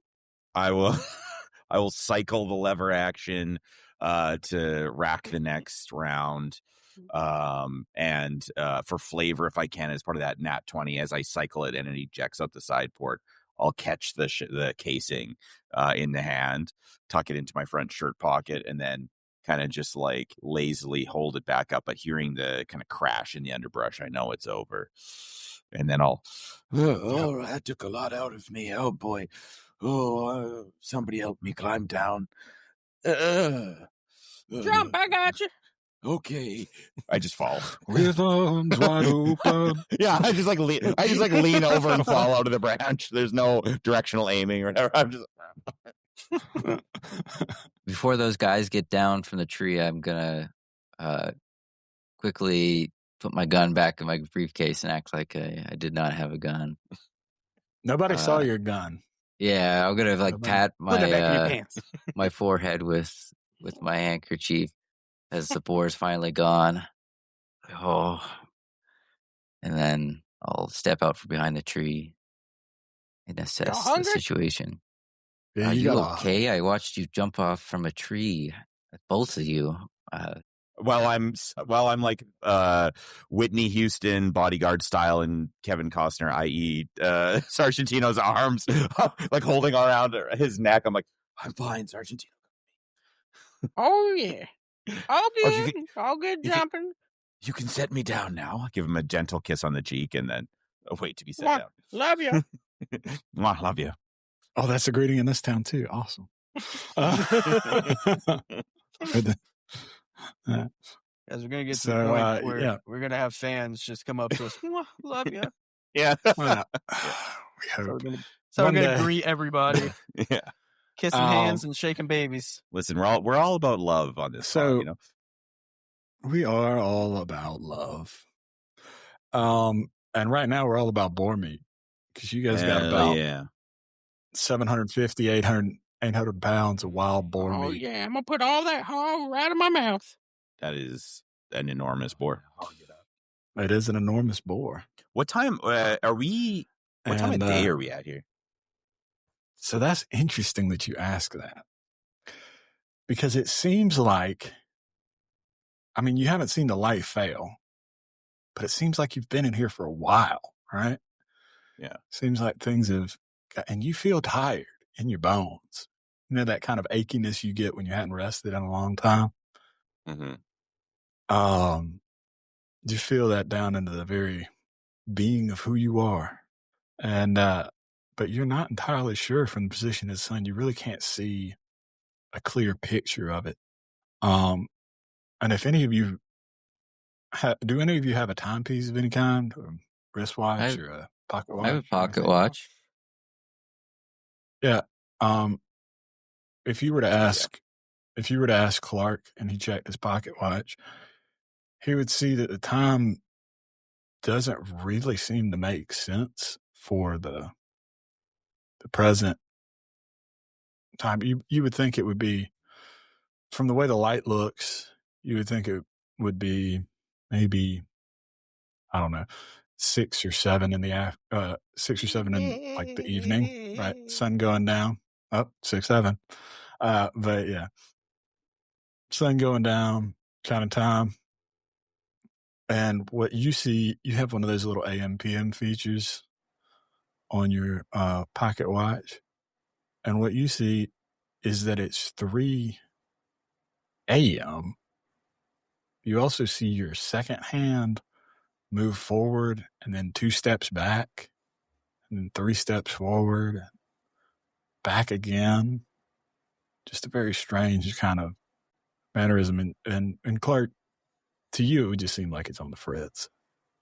I will cycle the lever action to rack the next round. And for flavor, if I can, as part of that nat 20, as I cycle it and it ejects out the side port, I'll catch the casing in the hand, tuck it into my front shirt pocket, and then kind of just like lazily hold it back up. But hearing the kind of crash in the underbrush, I know it's over. And then I'll, oh, that took a lot out of me. Oh, boy. Oh, somebody help me climb down. Jump, I got you. Okay. I just fall. With arms wide open. Yeah, I just like lean over and fall out of the branch. There's no directional aiming or whatever. I'm just. Before those guys get down from the tree, I'm gonna quickly put my gun back in my briefcase and act like I did not have a gun. Nobody saw your gun. Yeah, I'm gonna like pat Put it back in your my pants. my forehead with my handkerchief as the boar's finally gone. Oh, and then I'll step out from behind the tree and assess the hungry? situation. Yeah, Are you you got okay? I watched you jump off from a tree, both of you. While I'm like Whitney Houston bodyguard style and Kevin Costner, i.e. Sargentino's arms, like holding around his neck. I'm like, I'm fine, Sargentino. Oh yeah, all good, Oh, jumping. You can set me down now. Give him a gentle kiss on the cheek and then wait to be set down. Love you. Mwah, love you. Oh, that's a greeting in this town too. Awesome. As we're gonna get to the point where we're gonna have fans just come up to us. Love you. Yeah. Well, we So hope. we're gonna greet everybody, Yeah. kissing hands and shaking babies. Listen, we're all about love on this. So pod, we are all about love. And right now we're all about boar meat because you guys got about 750, 800 pounds of wild boar meat. Oh yeah, I'm gonna put all that hog right in my mouth. That is an enormous boar. It is an enormous boar. What time are we? What time of day are we at here? So that's interesting that you ask that, because it seems like, I mean, you haven't seen the light fail, but it seems like you've been in here for a while, right? Yeah. Seems like things have, and you feel tired in your bones. You know, that kind of achiness you get when you hadn't rested in a long time. Mm-hmm. You feel that down into the very being of who you are. And, but you're not entirely sure from the position of the sun. You really can't see a clear picture of it. And if any of you do any of you have a timepiece of any kind, or wristwatch or a pocket watch? I have a pocket watch. Yeah. If you were to ask Clark and he checked his pocket watch, he would see that the time doesn't really seem to make sense for the present time. You would think it would be, from the way the light looks, you would think it would be maybe, I don't know, 6 or 7 in like the evening, right? Sun going down, 6, 7. But yeah, sun going down kind of time. And what you see, you have one of those little AM PM features on your pocket watch. And what you see is that it's 3 a.m. You also see your second hand move forward and then 2 steps back and then 3 steps forward, back again. Just a very strange kind of mannerism. And Clark, to you, it would just seem like it's on the fritz.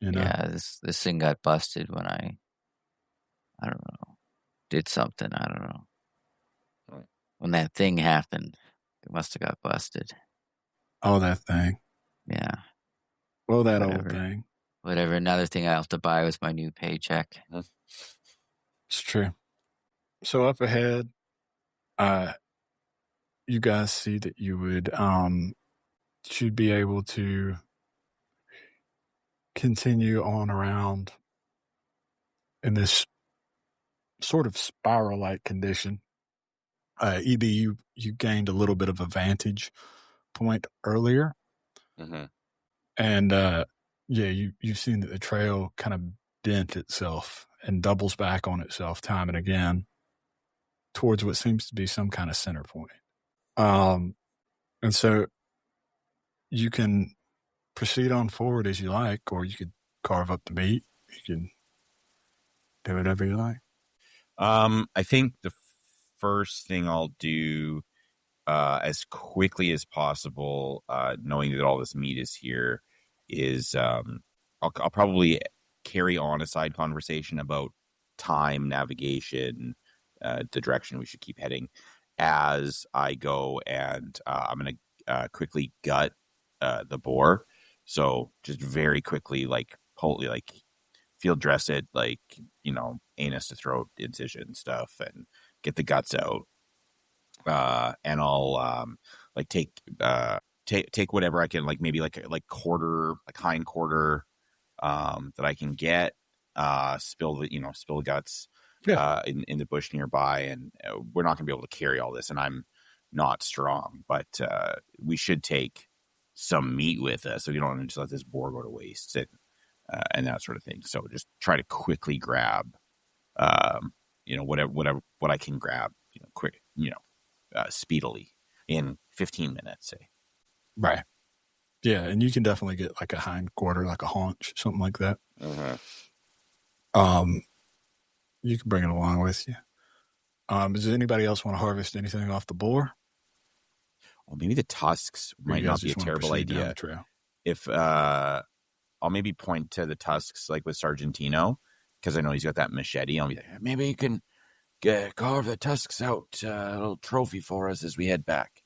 You know? Yeah, this thing got busted when I don't know, did something. I don't know. When that thing happened, it must have got busted. Oh, that thing. Yeah. Well, that old thing. Whatever. Another thing I have to buy with my new paycheck. It's true. So up ahead, you guys see that you would should be able to continue on around in this sort of spiral-like condition. EB, you gained a little bit of a vantage point earlier. Mm-hmm. And you've seen that the trail kind of bent itself and doubles back on itself time and again towards what seems to be some kind of center point. And so you can proceed on forward as you like, or you could carve up the beat. You can do whatever you like. I think the first thing I'll do as quickly as possible, knowing that all this meat is here, is I'll probably carry on a side conversation about time, navigation, the direction we should keep heading as I go, and I'm going to quickly gut the boar. So just very quickly, like field dress it, like, anus to throat incision stuff, and get the guts out. And I'll like take whatever I can, like maybe like quarter, like hind quarter, that I can get. Spill the guts in the bush nearby, and we're not gonna be able to carry all this, and I'm not strong, but we should take some meat with us, so we don't just let this boar go to waste, and that sort of thing. So just try to quickly grab, what I can grab, quick, speedily in 15 minutes, say. Right. Yeah, and you can definitely get like a hind quarter, like a haunch, something like that. You can bring it along with you. Does anybody else want to harvest anything off the boar? Well, maybe the tusks might not be a terrible idea. If I'll maybe point to the tusks, like with Sargentino, because I know he's got that machete. I'll be like, maybe you can carve the tusks out, a little trophy for us as we head back.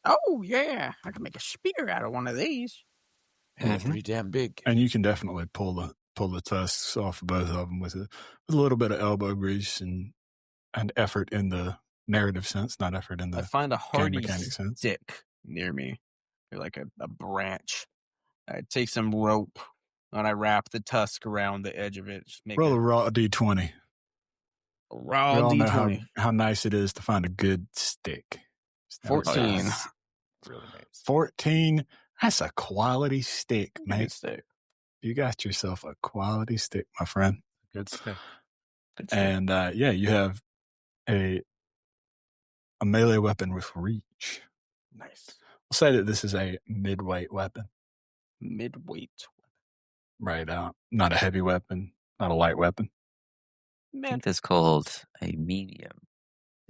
Oh, yeah. I can make a spear out of one of these. Yeah, pretty damn big. And you can definitely pull the tusks off of both of them with a little bit of elbow grease and effort in the narrative sense, not effort in the I find a hardy mechanic sense. stick near me, or like a branch. I take some rope and I wrap the tusk around the edge of it. Just make Roll a raw D20. a raw We all know D20. how nice it is to find a good stick. 14. Really nice. 14. That's a quality stick, Good mate. stick. You got yourself a quality stick, my friend. Good stick. And you have a melee weapon with reach. Nice. We'll say that this is a midweight weapon. Midweight. Right. Not a heavy weapon, not a light weapon. I think that's called a medium.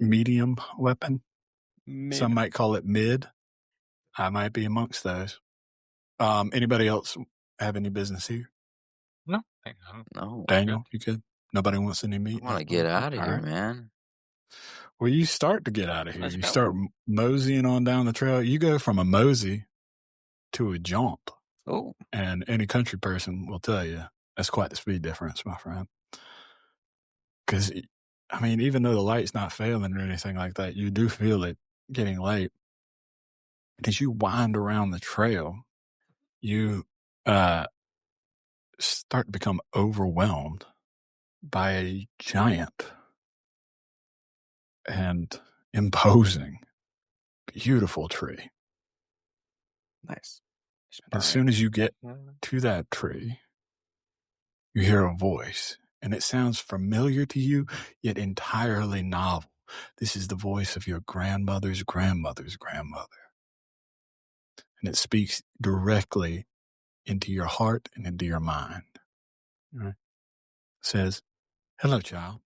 Medium weapon. Mid. Some might call it mid. I might be amongst those. Anybody else have any business here? No, I don't. No, Daniel, you good? Nobody wants any meat? I want to get out of All here, right. man. Well, you start to get out of here. Let's You go. start moseying on down the trail. You go from a mosey to a jaunt. Oh, And any country person will tell you that's quite the speed difference, my friend. Because, I mean, even though the light's not failing or anything like that, you do feel it getting late. As you wind around the trail, you start to become overwhelmed by a giant and imposing, beautiful tree. nice. As soon as you get to that tree, you hear a voice, and it sounds familiar to you, yet entirely novel. This is the voice of your grandmother's grandmother's grandmother. And it speaks directly into your heart and into your mind. Right. It says, "Hello, child.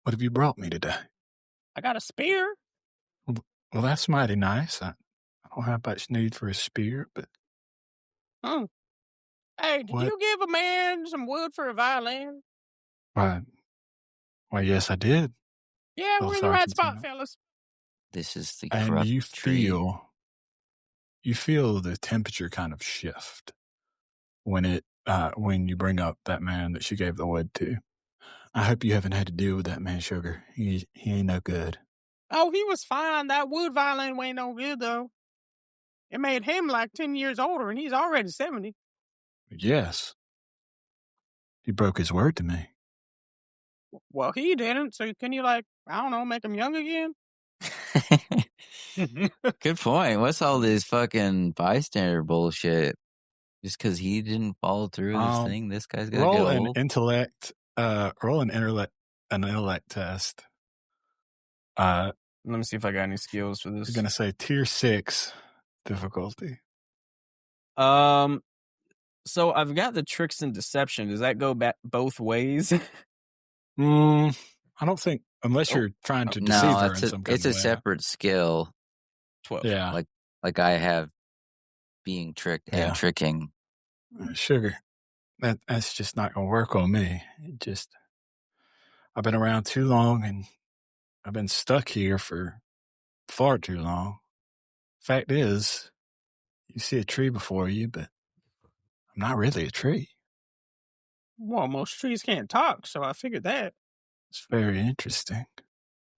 What have you brought me today?" I got a spear. Well, that's mighty nice. I don't have much need for a spear, but Oh. Hey, did What? you give a man some wood for a violin? why, yes, I did. Yeah, Oh, we're in the right Sergeant spot, Tino. fellas. This is the And corrupt you tree. feel the temperature kind of shift when you bring up that man that she gave the wood to. I hope you haven't had to deal with that man, Sugar. He ain't no good. Oh, he was fine. That wood violin ain't no good, though. It made him like 10 years older, and he's already 70. Yes. He broke his word to me. Well, he didn't, so can you, I don't know, make him young again? Good point. What's all this fucking bystander bullshit? Just because he didn't follow through this thing, this guy's got to Roll get an old? intellect. Roll an intellect test. Let me see if I got any skills for this. You're gonna say tier 6 difficulty. So I've got the tricks and deception. Does that go back both ways? I don't think, unless you're trying to deceive No, her in some kind it's of a way. separate skill. 12. Yeah, Like I have being tricked Yeah. and tricking. Sugar. That's just not gonna work on me. I've been around too long, and I've been stuck here for far too long. Fact is, you see a tree before you, but I'm not really a tree. Well, most trees can't talk, so I figured that. It's very interesting.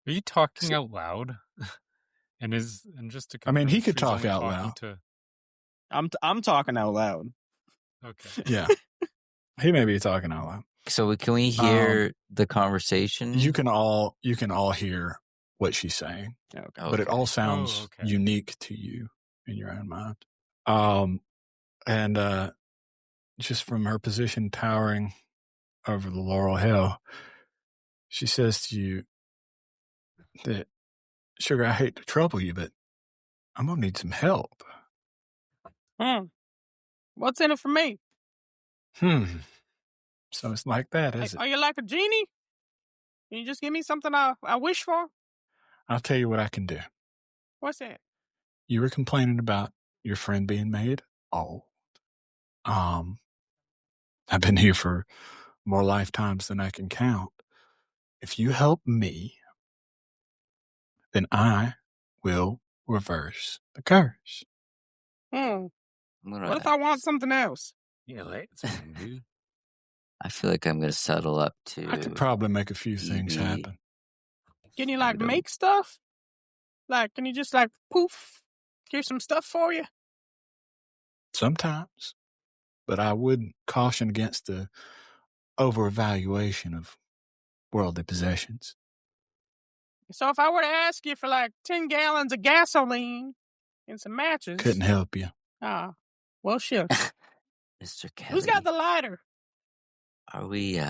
Are you talking out loud? and just to I mean, confirm, he the could tree's talk only out talking loud. To... I'm talking out loud. Okay. Yeah. He may be talking out loud. So can we hear the conversation? You can all hear what she's saying, but it all sounds unique to you in your own mind. And just from her position towering over the laurel hill, she says to you that, Sugar, I hate to trouble you, but I'm gonna need some help. What's in it for me? So it's like that, is it? Are you like a genie? Can you just give me something I wish for? I'll tell you what I can do. What's that? You were complaining about your friend being made old. I've been here for more lifetimes than I can count. If you help me, then I will reverse the curse. What if I want something else? Yeah, that's what you do. I feel like I'm going to settle up to... I could probably make a few things happen. Can you, make stuff? Can you just, poof, here's some stuff for you? Sometimes. But I would caution against the over-evaluation of worldly possessions. So if I were to ask you for, 10 gallons of gasoline and some matches... Couldn't help you. Well, shucks. Mr. Kelly. Who's got the lighter? Are we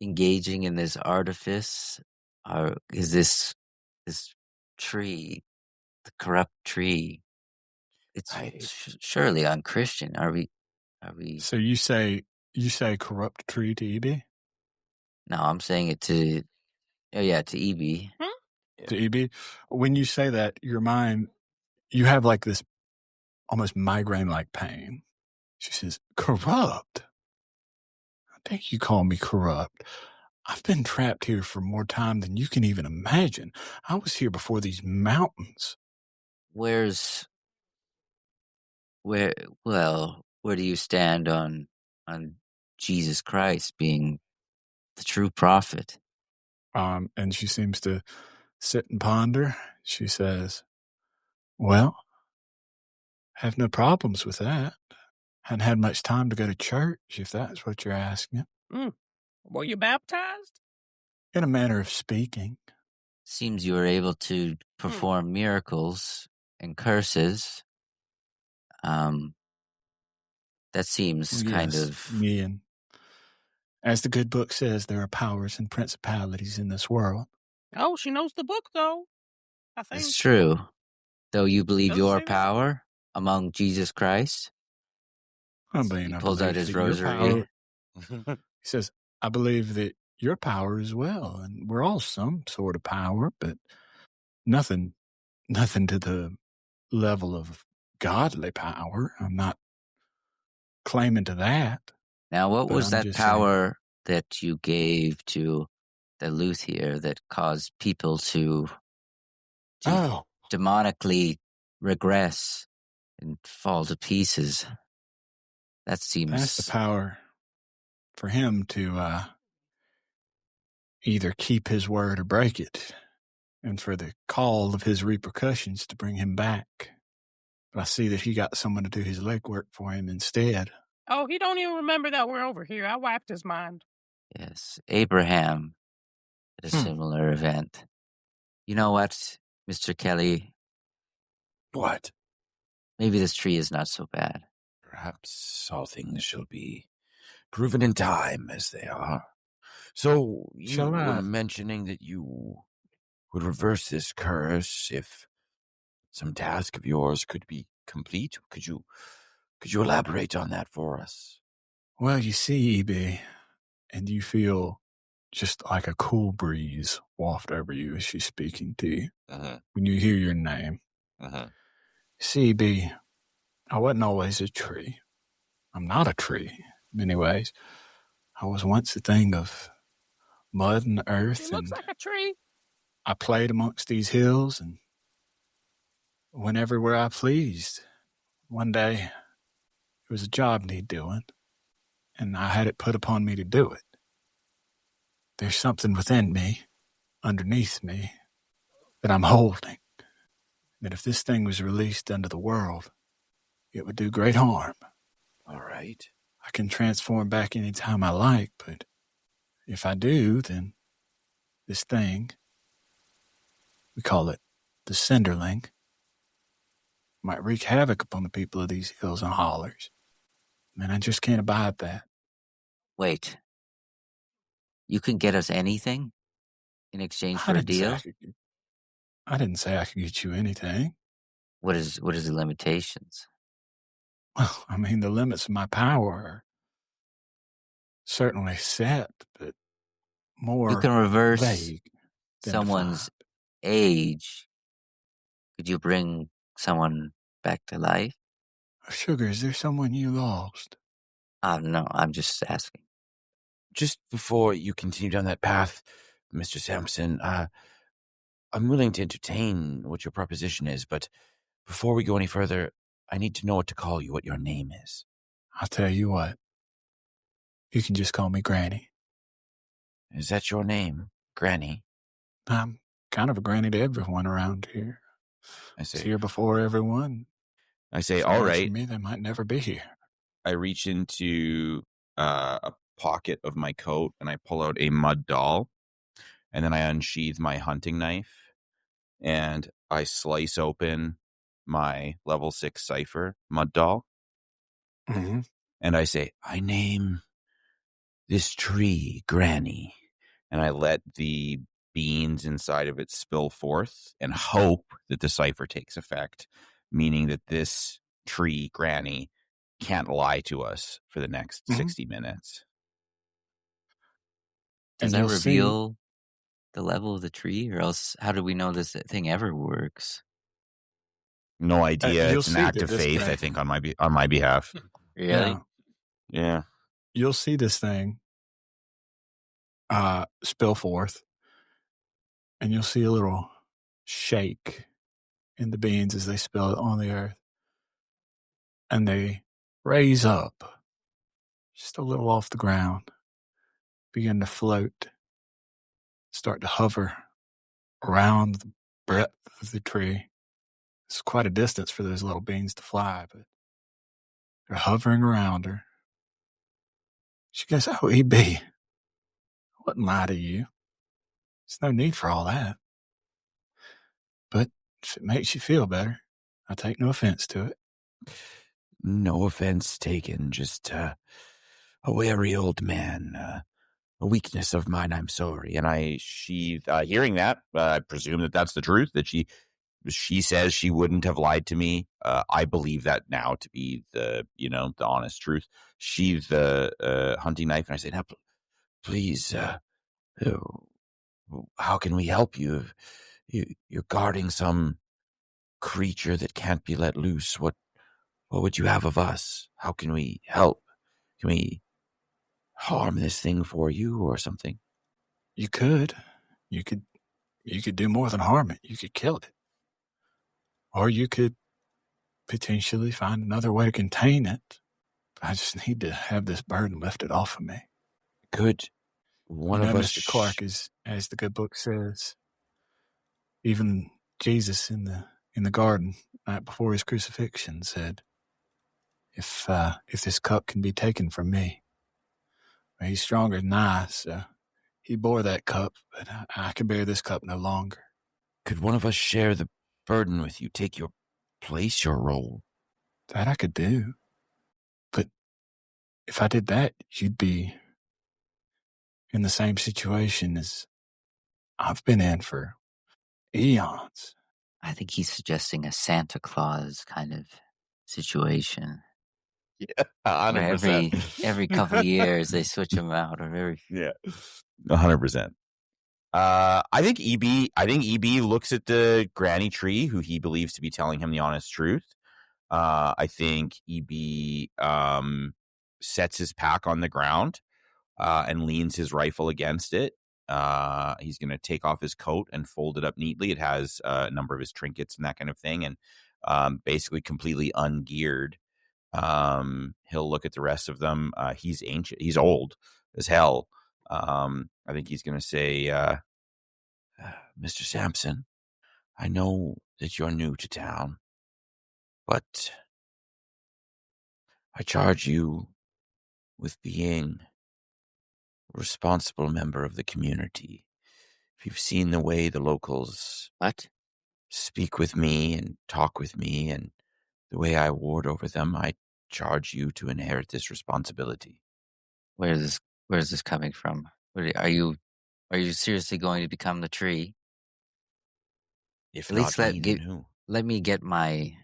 engaging in this artifice? Or is this tree, the corrupt tree, it's surely unchristian? Are we? So you say corrupt tree to EB? No, I'm saying it to EB. To EB? When you say that, your mind, you have this almost migraine-like pain. She says, corrupt? I think you call me corrupt. I've been trapped here for more time than you can even imagine. I was here before these mountains. Where do you stand on Jesus Christ being the true prophet? And she seems to sit and ponder. She says, well, have no problems with that. Hadn't had much time to go to church, if that's what you're asking. Were you baptized? In a manner of speaking. Seems you were able to perform miracles and curses. That seems kind of... Yeah. And as the good book says, there are powers and principalities in this world. Oh, she knows the book, though. I think. It's true. Though you believe your power among Jesus Christ. He pulls out his rosary. He says, I believe that your power as well. And we're all some sort of power, but nothing to the level of godly power. I'm not claiming to that. Now, what was that power that you gave to the luthier that caused people to demonically regress and fall to pieces? That seems... That's the power for him to either keep his word or break it, and for the call of his repercussions to bring him back. But I see that he got someone to do his legwork for him instead. Oh, he don't even remember that we're over here. I wiped his mind. Yes, Abraham at a similar event. You know what, Mr. Kelly? What? Maybe this tree is not so bad. Perhaps all things shall be proven in time as they are. So you were mentioning that you would reverse this curse if some task of yours could be complete. Could you elaborate on that for us? Well, you see, EB, and you feel just like a cool breeze waft over you as she's speaking to you. When you hear your name. See, EB, I wasn't always a tree. I'm not a tree in many ways. I was once a thing of mud and earth. It looks like a tree. I played amongst these hills and went everywhere I pleased. One day, It was a job need doing, and I had it put upon me to do it. There's something within me, underneath me, that I'm holding. That if this thing was released into the world, it would do great harm. All right. I can transform back any time I like, but if I do, then this thing, we call it the Cinderling, might wreak havoc upon the people of these hills and hollers. And I just can't abide that. Wait. You can get us anything in exchange for a deal? I didn't say I could get you anything. What is the limitations? Well, I mean, the limits of my power are certainly set, but more You can reverse vague than someone's defined. age. Could you bring someone back to life? Sugar, is there someone you lost? No, I'm just asking. Just before you continue down that path, Mr. Sampson, I'm willing to entertain what your proposition is, but before we go any further, I need to know what to call you, what your name is. I'll tell you what. You can just call me Granny. Is that your name, Granny? I'm kind of a granny to everyone around here. I It's say, here before everyone. I say, If all they ask right. me, they might never be here. I reach into a pocket of my coat and I pull out a mud doll, and then I unsheath my hunting knife and I slice open my level 6 cipher mud doll. Mm-hmm. And I say, I name this tree Granny. And I let the beans inside of it spill forth and hope that the cipher takes effect, meaning that this tree Granny can't lie to us for the next 60 minutes. Does And that you'll see- reveal the level of the tree, or else how do we know this thing ever works? No idea. you'll It's an see act that of this faith, thing- I think, on my behalf. Really? Yeah. You'll see this thing spill forth, and you'll see a little shake in the beans as they spill it on the earth. And they raise up just a little off the ground, begin to float, start to hover around the breadth of the tree. It's quite a distance for those little beans to fly, but they're hovering around her. She goes, "Oh, EB, I wouldn't lie to you. There's no need for all that. But if it makes you feel better, I take no offense to it." No offense taken, just a wary old man. A weakness of mine, I'm sorry. And I sheath, hearing that, I presume that that's the truth, that she says she wouldn't have lied to me. I believe that now to be the honest truth. Sheath the hunting knife, and I say, now, Please, how can we help you? You're guarding some creature that can't be let loose. What would you have of us? How can we help? Can we harm this thing for you or something? You could do more than harm it. You could kill it. Or you could potentially find another way to contain it. I just need to have this burden lifted off of me. Could one of us, Mr. Clark, is, as the good book says, even Jesus in the garden night before his crucifixion said, if this cup can be taken from me, well, he's stronger than I, so he bore that cup, but I can bear this cup no longer. Could one of us share the burden with you, take your place, your role? That I could do. But if I did that, you'd be in the same situation as I've been in for eons. I think he's suggesting a Santa Claus kind of situation. Yeah, Where 100%. every couple of years they switch them out, or every 100%. I think EB looks at the granny tree, who he believes to be telling him the honest truth. I think EB sets his pack on the ground and leans his rifle against it. He's going to take off his coat and fold it up neatly. It has a number of his trinkets and that kind of thing, and basically completely ungeared. He'll look at the rest of them. He's ancient. He's old as hell. I think he's going to say, Mr. Sampson, I know that you're new to town, but I charge you with being a responsible member of the community. If you've seen the way the locals speak with me and talk with me and the way I ward over them, I charge you to inherit this responsibility. Where's this coming from? Are you seriously going to become the tree? If At not least me, then who? let me get my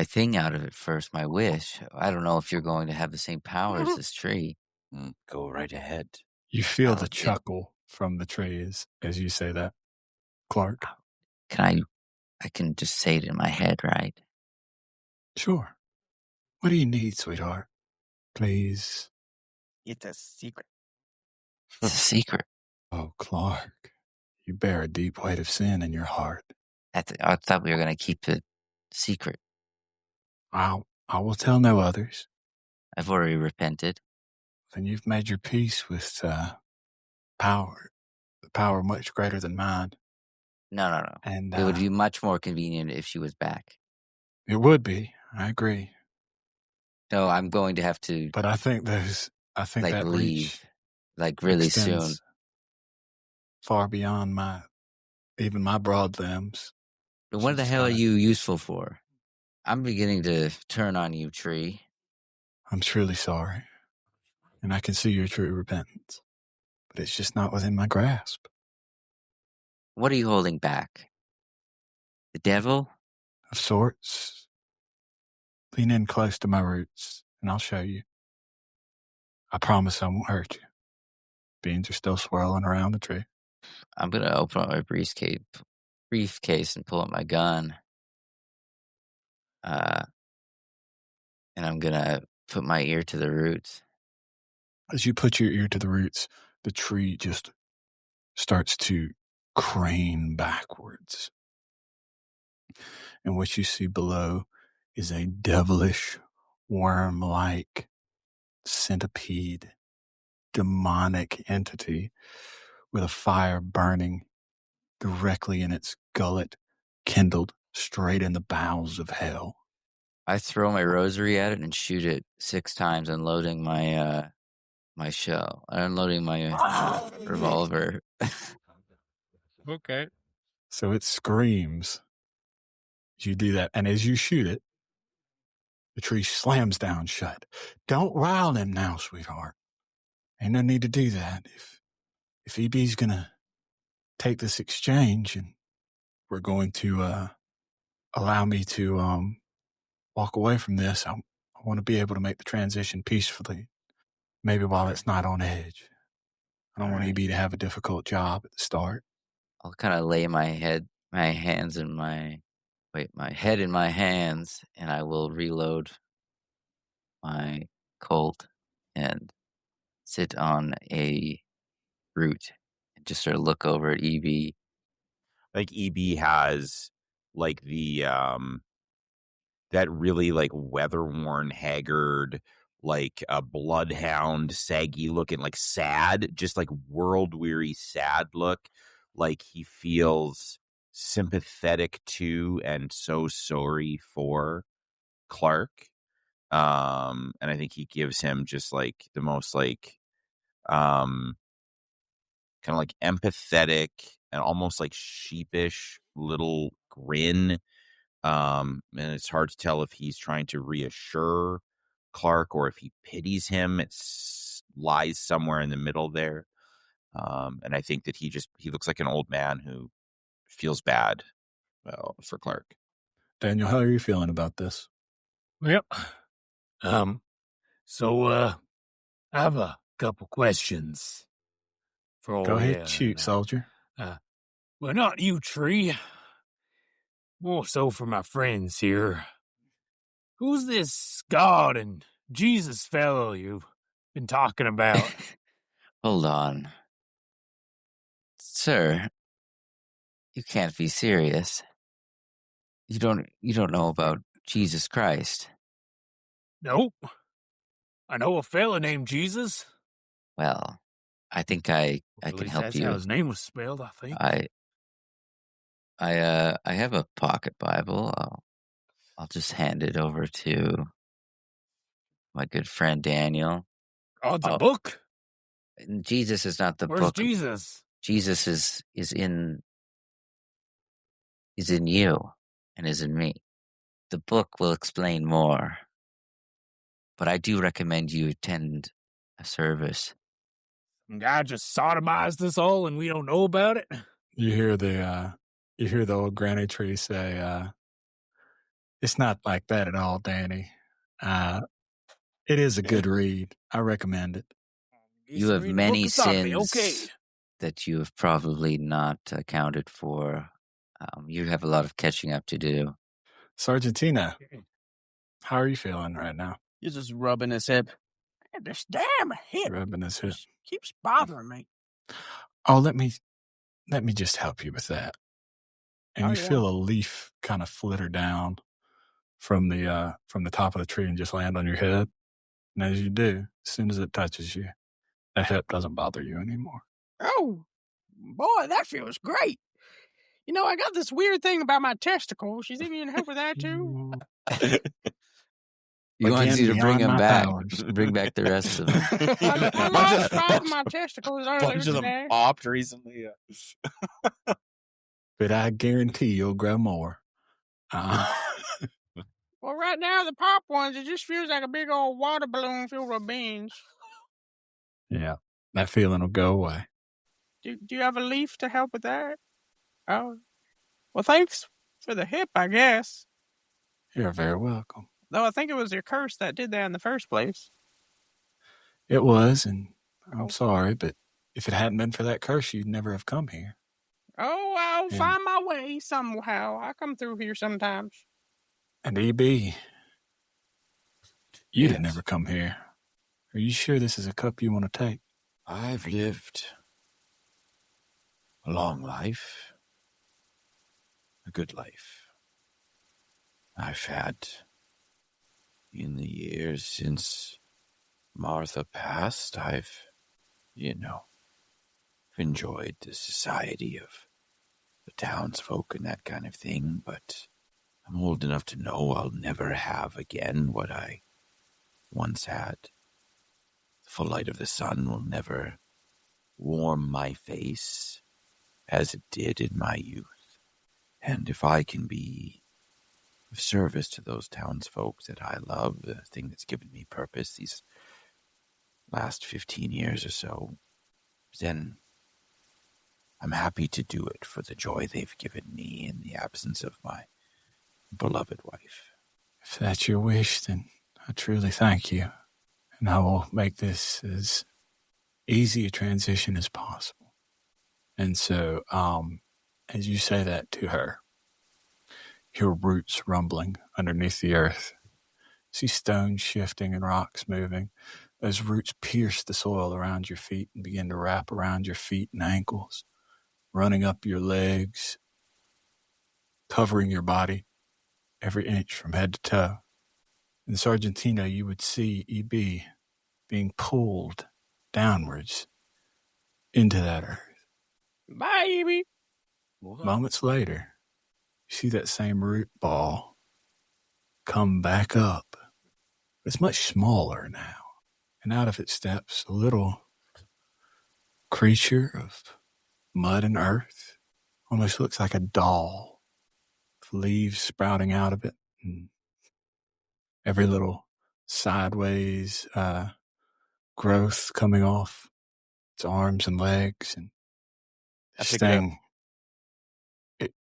thing out of it first, my wish. I don't know if you're going to have the same power as this tree. Go right ahead. You feel Oh, the chuckle from the trees as you say that, Clark. I can just say it in my head, right? Sure. What do you need, sweetheart? Please. It's a secret. It's a secret. Oh, Clark, you bear a deep weight of sin in your heart. I thought we were going to keep it secret. I will tell no others. I've already repented. Then you've made your peace with power, the power much greater than mine. No. And It would be much more convenient if she was back. It would be. I agree. No, I'm going to have to. But I think that leave, reach like really extends soon, far beyond even my broad limbs. But what the hell are you useful for? I'm beginning to turn on you, tree. I'm truly sorry, and I can see your true repentance, but it's just not within my grasp. What are you holding back? The devil? Of sorts. Lean in close to my roots, and I'll show you. I promise I won't hurt you. Beans are still swirling around the tree. I'm going to open up my briefcase and pull out my gun. And I'm going to put my ear to the roots. As you put your ear to the roots, the tree just starts to crane backwards. And what you see below is a devilish, worm-like centipede, demonic entity with a fire burning directly in its gullet, kindled straight in the bowels of hell. I throw my rosary at it and shoot it 6 times, unloading my shell, unloading my revolver. Okay. So it screams as you do that, and as you shoot it, the tree slams down shut. Don't rile him now, sweetheart. Ain't no need to do that. If EB's gonna take this exchange and we're going to allow me to walk away from this, I want to be able to make the transition peacefully, maybe while it's not on edge. I don't want EB to have a difficult job at the start. I'll kind of lay my head in my hands, and I will reload my Colt and sit on a root and just sort of look over at EB. Like EB has like the that really like weather-worn, haggard, like a bloodhound, saggy looking, like sad, just like world-weary, sad look. Like he feels sympathetic to and so sorry for Clark. And I think he gives him just like the most like kind of like empathetic and almost like sheepish little grin. And it's hard to tell if he's trying to reassure Clark or if he pities him. It lies somewhere in the middle there. And I think that he looks like an old man who feels bad for Clark. Daniel, how are you feeling about this? Well, so I have a couple questions for all Go ahead, shoot, and, soldier. Well, not you, Tree. More so for my friends here. Who's this God and Jesus fellow you've been talking about? Hold on. Sir, you can't be serious. You don't know about Jesus Christ. Nope. I know a fella named Jesus. Well, I think I At can least help that's how you. his name was spelled, I think. I have a pocket Bible. I'll just hand it over to my good friend Daniel. Oh, it's a Oh, book? Jesus is not the Where's book. Jesus? Jesus is in you and is in me. The book will explain more, but I do recommend you attend a service. Some guy just sodomized us all and we don't know about it? You hear the old granny tree say, "It's not like that at all, Danny. It is a good read. I recommend it." You have Read a book many of sodomy, sins okay. that you have probably not accounted for. You have a lot of catching up to do. Sargentina, how are you feeling right now? He's just rubbing his hip. Man, this damn hip Rubbing his hip. keeps bothering me. Oh, let me just help you with that. And Oh, you yeah. feel a leaf kind of flitter down from the top of the tree and just land on your head. And as you do, as soon as it touches you, that hip doesn't bother you anymore. Oh, boy, that feels great. You know, I got this weird thing about my testicles. You think you can help with that, too? He wants Again, you to bring beyond him my back. powers. Bring back the rest of them. I lost 5 of my testicles earlier Bunch of them today. popped recently. But I guarantee you'll grow more. Well, right now, the pop ones, it just feels like a big old water balloon filled with beans. Yeah, that feeling will go away. Do you have a leaf to help with that? Oh, well, thanks for the hip, I guess. You're very welcome. Though I think it was your curse that did that in the first place. It was, and I'm Oh. sorry, but if it hadn't been for that curse, you'd never have come here. Oh, I'll Yeah. find my way somehow. I come through here sometimes. And EB, you'd have Yes. never come here. Are you sure this is a cup you want to take? I've lived a long life, a good life. I've had, in the years since Martha passed, I've enjoyed the society of the townsfolk and that kind of thing, but I'm old enough to know I'll never have again what I once had. The full light of the sun will never warm my face as it did in my youth. And if I can be of service to those townsfolk that I love, the thing that's given me purpose these last 15 years or so, then I'm happy to do it for the joy they've given me in the absence of my beloved wife. If that's your wish, then I truly thank you. And I will make this as easy a transition as possible. And so, as you say that to her, your roots rumbling underneath the earth. See stones shifting and rocks moving. Those roots pierce the soil around your feet and begin to wrap around your feet and ankles, running up your legs, covering your body every inch from head to toe. In Sargentina, you would see EB being pulled downwards into that earth. Bye, Evie. Moments later, you see that same root ball come back up. It's much smaller now. And out of it steps a little creature of mud and earth. Almost looks like a doll. With leaves sprouting out of it. And every little sideways growth coming off its arms and legs. And this thing,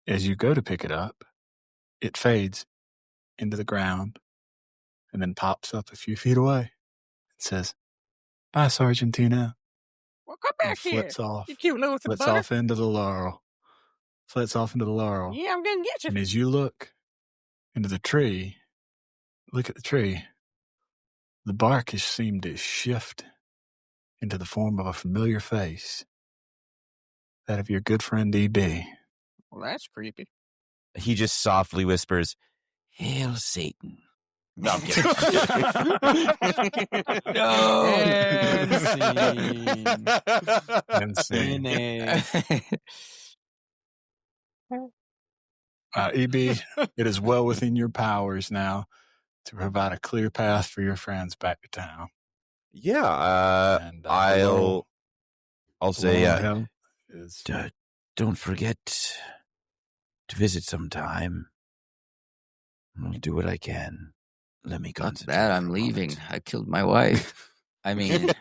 as you go to pick it up, it fades into the ground and then pops up a few feet away and says, "Bye, Sargentina." Well, come back here. Flits off. You cute little Flits butter. off into the laurel. Flits off into the laurel. Yeah, I'm gonna get you. And as you look into the tree, look at the tree, the bark has seemed to shift into the form of a familiar face. That of your good friend EB. Well, that's creepy. He just softly whispers, Hail, Satan. No, I'm kidding. And scene. And scene. EB, it is well within your powers now to provide a clear path for your friends back to town. Yeah, And I'll say, him is don't forget to visit sometime. I'll do what I can. Let me Fuck concentrate. that, for I'm a leaving. moment. I killed my wife. I mean,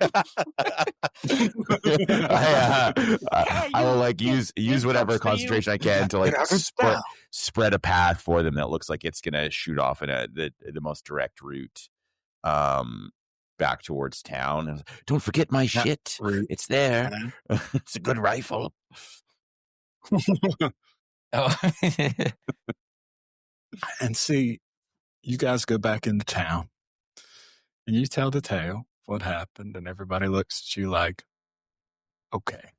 I will like use whatever concentration I can to like spread a path for them that looks like it's gonna shoot off in the most direct route back towards town. Don't forget my shit. It's there. It's a good rifle. oh. And see, you guys go back into town and you tell the tale of what happened, and everybody looks at you like, okay.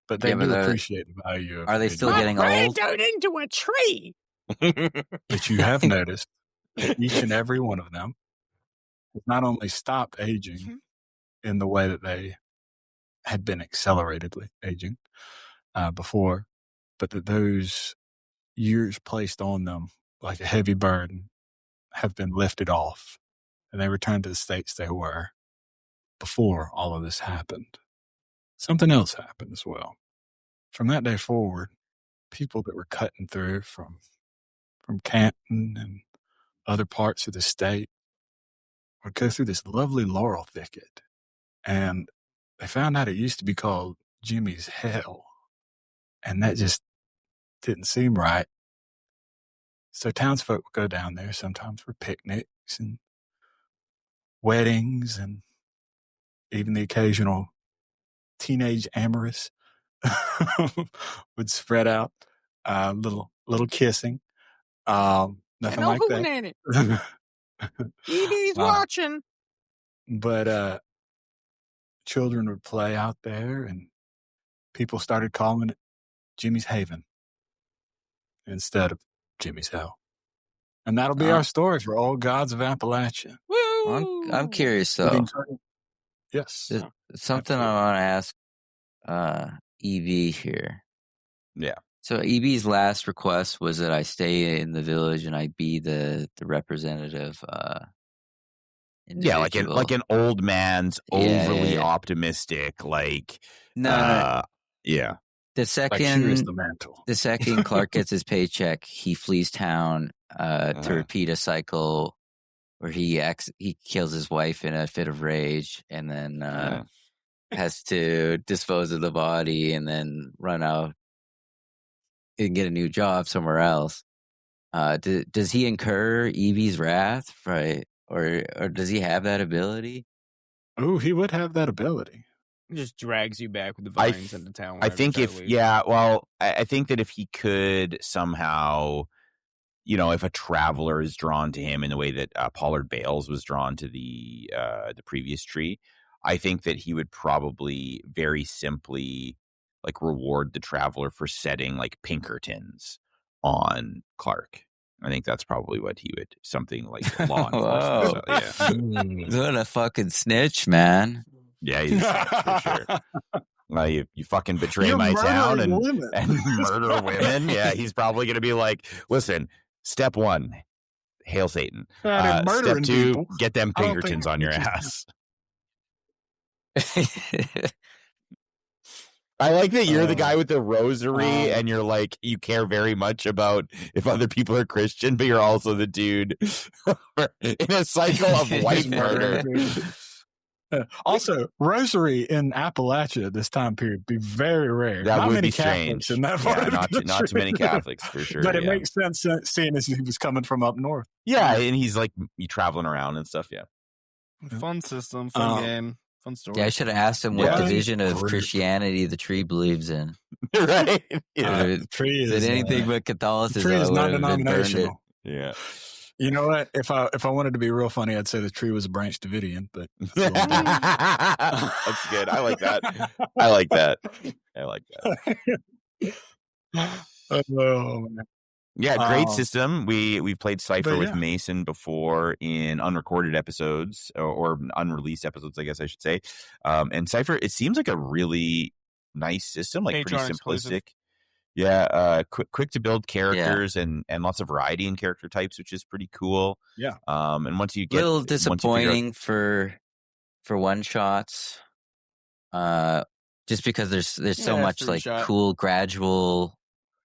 But they do appreciate the value of Are they still getting old? Turned into a tree. But you have noticed that each and every one of them has not only stopped aging in the way that they had been acceleratedly aging before, but that those years placed on them like a heavy burden have been lifted off, and they return to the states they were before all of this happened. Something else happened as well. From that day forward, people that were cutting through from Canton and other parts of the state would go through this lovely laurel thicket, and they found out it used to be called Jimmy's Hell, and that just didn't seem right. So townsfolk would go down there sometimes for picnics and weddings and even the occasional teenage amorous would spread out, little kissing. Nothing like that. EB's watching. But children would play out there, and people started calling it Jimmy's Haven instead of Jimmy's Hell. And that'll be our story for Old Gods of Appalachia. I'm curious, though. Yes. Something I want to ask EB here. Yeah. So EB's last request was that I stay in the village and I be the representative. Yeah, like an old man's overly optimistic, like no. Yeah. The second like the mantle. The second Clark gets his paycheck, he flees town to repeat a cycle where he kills his wife in a fit of rage, and then has to dispose of the body and then run out and get a new job somewhere else. Does he incur Evie's wrath, right? Or does he have that ability? Oh, he would have that ability. It just drags you back with the vines into town. I think I think that if he could somehow, if a traveler is drawn to him in the way that Pollard Bales was drawn to the previous tree, I think that he would probably very simply like reward the traveler for setting like Pinkertons on Clark. I think that's probably what he would, something like law enforcement. So, yeah. What a fucking snitch, man. Yeah, he's for sure. Well, you fucking betray my town and murder women. Yeah, he's probably going to be like, listen, step 1, hail Satan. Step 2, people. Get them Pinkertons on your ass. I like that you're the guy with the rosary and you're like, you care very much about if other people are Christian, but you're also the dude in a cycle of wife murder. Also, rosary in Appalachia this time period be very rare. That not would many be Catholics strange. in that part of the not too many Catholics for sure. But it makes sense seeing as he was coming from up north. Yeah, and he's like traveling around and stuff. Yeah, fun system, fun game, fun story. Yeah, I should have asked him what division of Christianity the tree believes in. Right? Yeah, the tree is anything but Catholicism. The tree is non-denominational. Yeah. You know what? If I wanted to be real funny, I'd say the tree was a Branch Davidian, but that's good. I like that. I like that. Oh, man. Yeah, great system. We've played Cypher with yeah. Mason before in unrecorded episodes or unreleased episodes, I guess I should say. And Cypher, it seems like a really nice system, like pretty Patreon simplistic. exclusive. Yeah, quick to build characters and lots of variety in character types, which is pretty cool. Yeah. And once you A get little disappointing for one shots. Just because there's so much like cool gradual.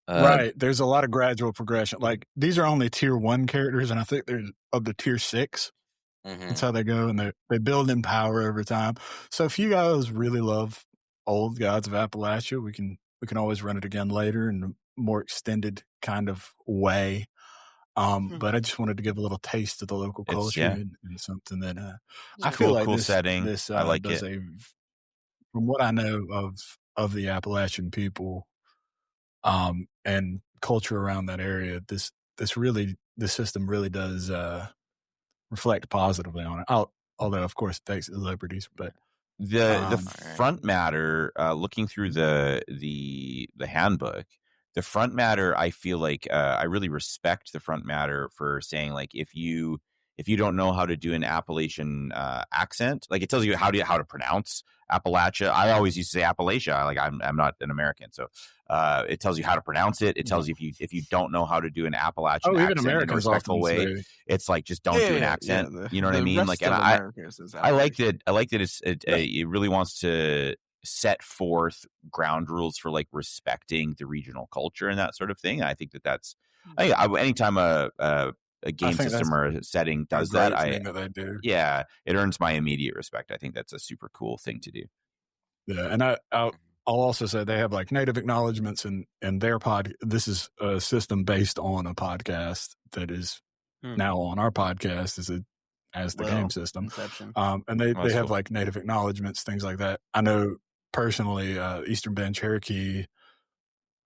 Right. There's a lot of gradual progression. Like these are only tier 1 characters, and I think there's of the tier 6. That's how they go, and they build in power over time. So if you guys really love old Gods of Appalachia, we can always run it again later in a more extended kind of way. But I just wanted to give a little taste of the local culture and something that I feel like cool setting. This I like does it. From what I know of the Appalachian people, and culture around that area, this system really does reflect positively on it. Although of course it takes its liberties, but the front matter, looking through the handbook, the front matter, I feel like I really respect the front matter for saying like if you don't know how to do an Appalachian accent, like it tells you how to pronounce Appalachia. I always used to say Appalachia. Like I'm not an American, so it tells you how to pronounce it. It tells you if you don't know how to do an Appalachian accent in a respectful way, it's like just don't do an accent. You know what I mean? Like, and I like that. I like that it really wants to set forth ground rules for like respecting the regional culture and that sort of thing. I think that's anytime a game system or a setting does that, it earns my immediate respect. I think that's a super cool thing to do. Yeah, and I'll also say they have like native acknowledgments in their pod. This is a system based on a podcast that is now on our podcast as the game system. And they have cool. Like native acknowledgments, things like that. I know personally, Eastern Band Cherokee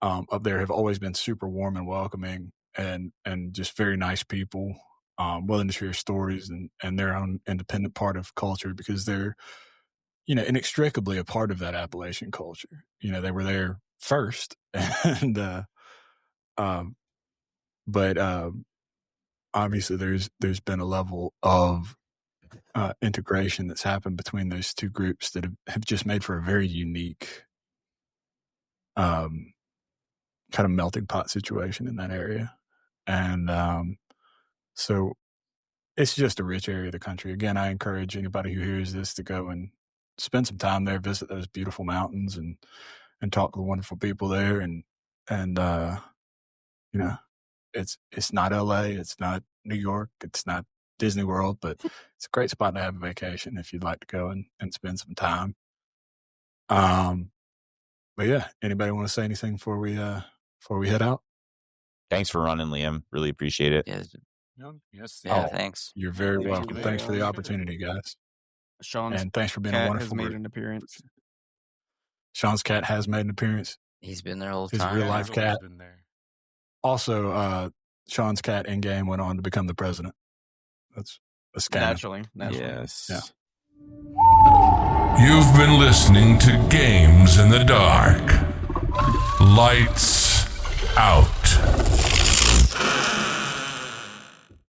up there have always been super warm and welcoming and just very nice people, willing to share stories and their own independent part of culture because they're, inextricably a part of that Appalachian culture. They were there first and, but obviously there's been a level of integration that's happened between those two groups that have just made for a very unique kind of melting pot situation in that area. And so it's just a rich area of the country. Again, I encourage anybody who hears this to go and spend some time there, visit those beautiful mountains and talk to the wonderful people there. And it's not LA, it's not New York, it's not Disney World, but it's a great spot to have a vacation if you'd like to go and spend some time. But yeah, anybody want to say anything before we head out? Thanks for running, Liam. Really appreciate it. Yes. Yeah, thanks. You're very welcome. Thanks for the opportunity, guys. And thanks for being a wonderful has made an appearance. Sean's cat has made an appearance. He's been there all the time. His real life cat. Been there. Also, Sean's cat in game went on to become the president. That's a scam. Naturally. Yes. Yeah. You've been listening to Games in the Dark. Lights out.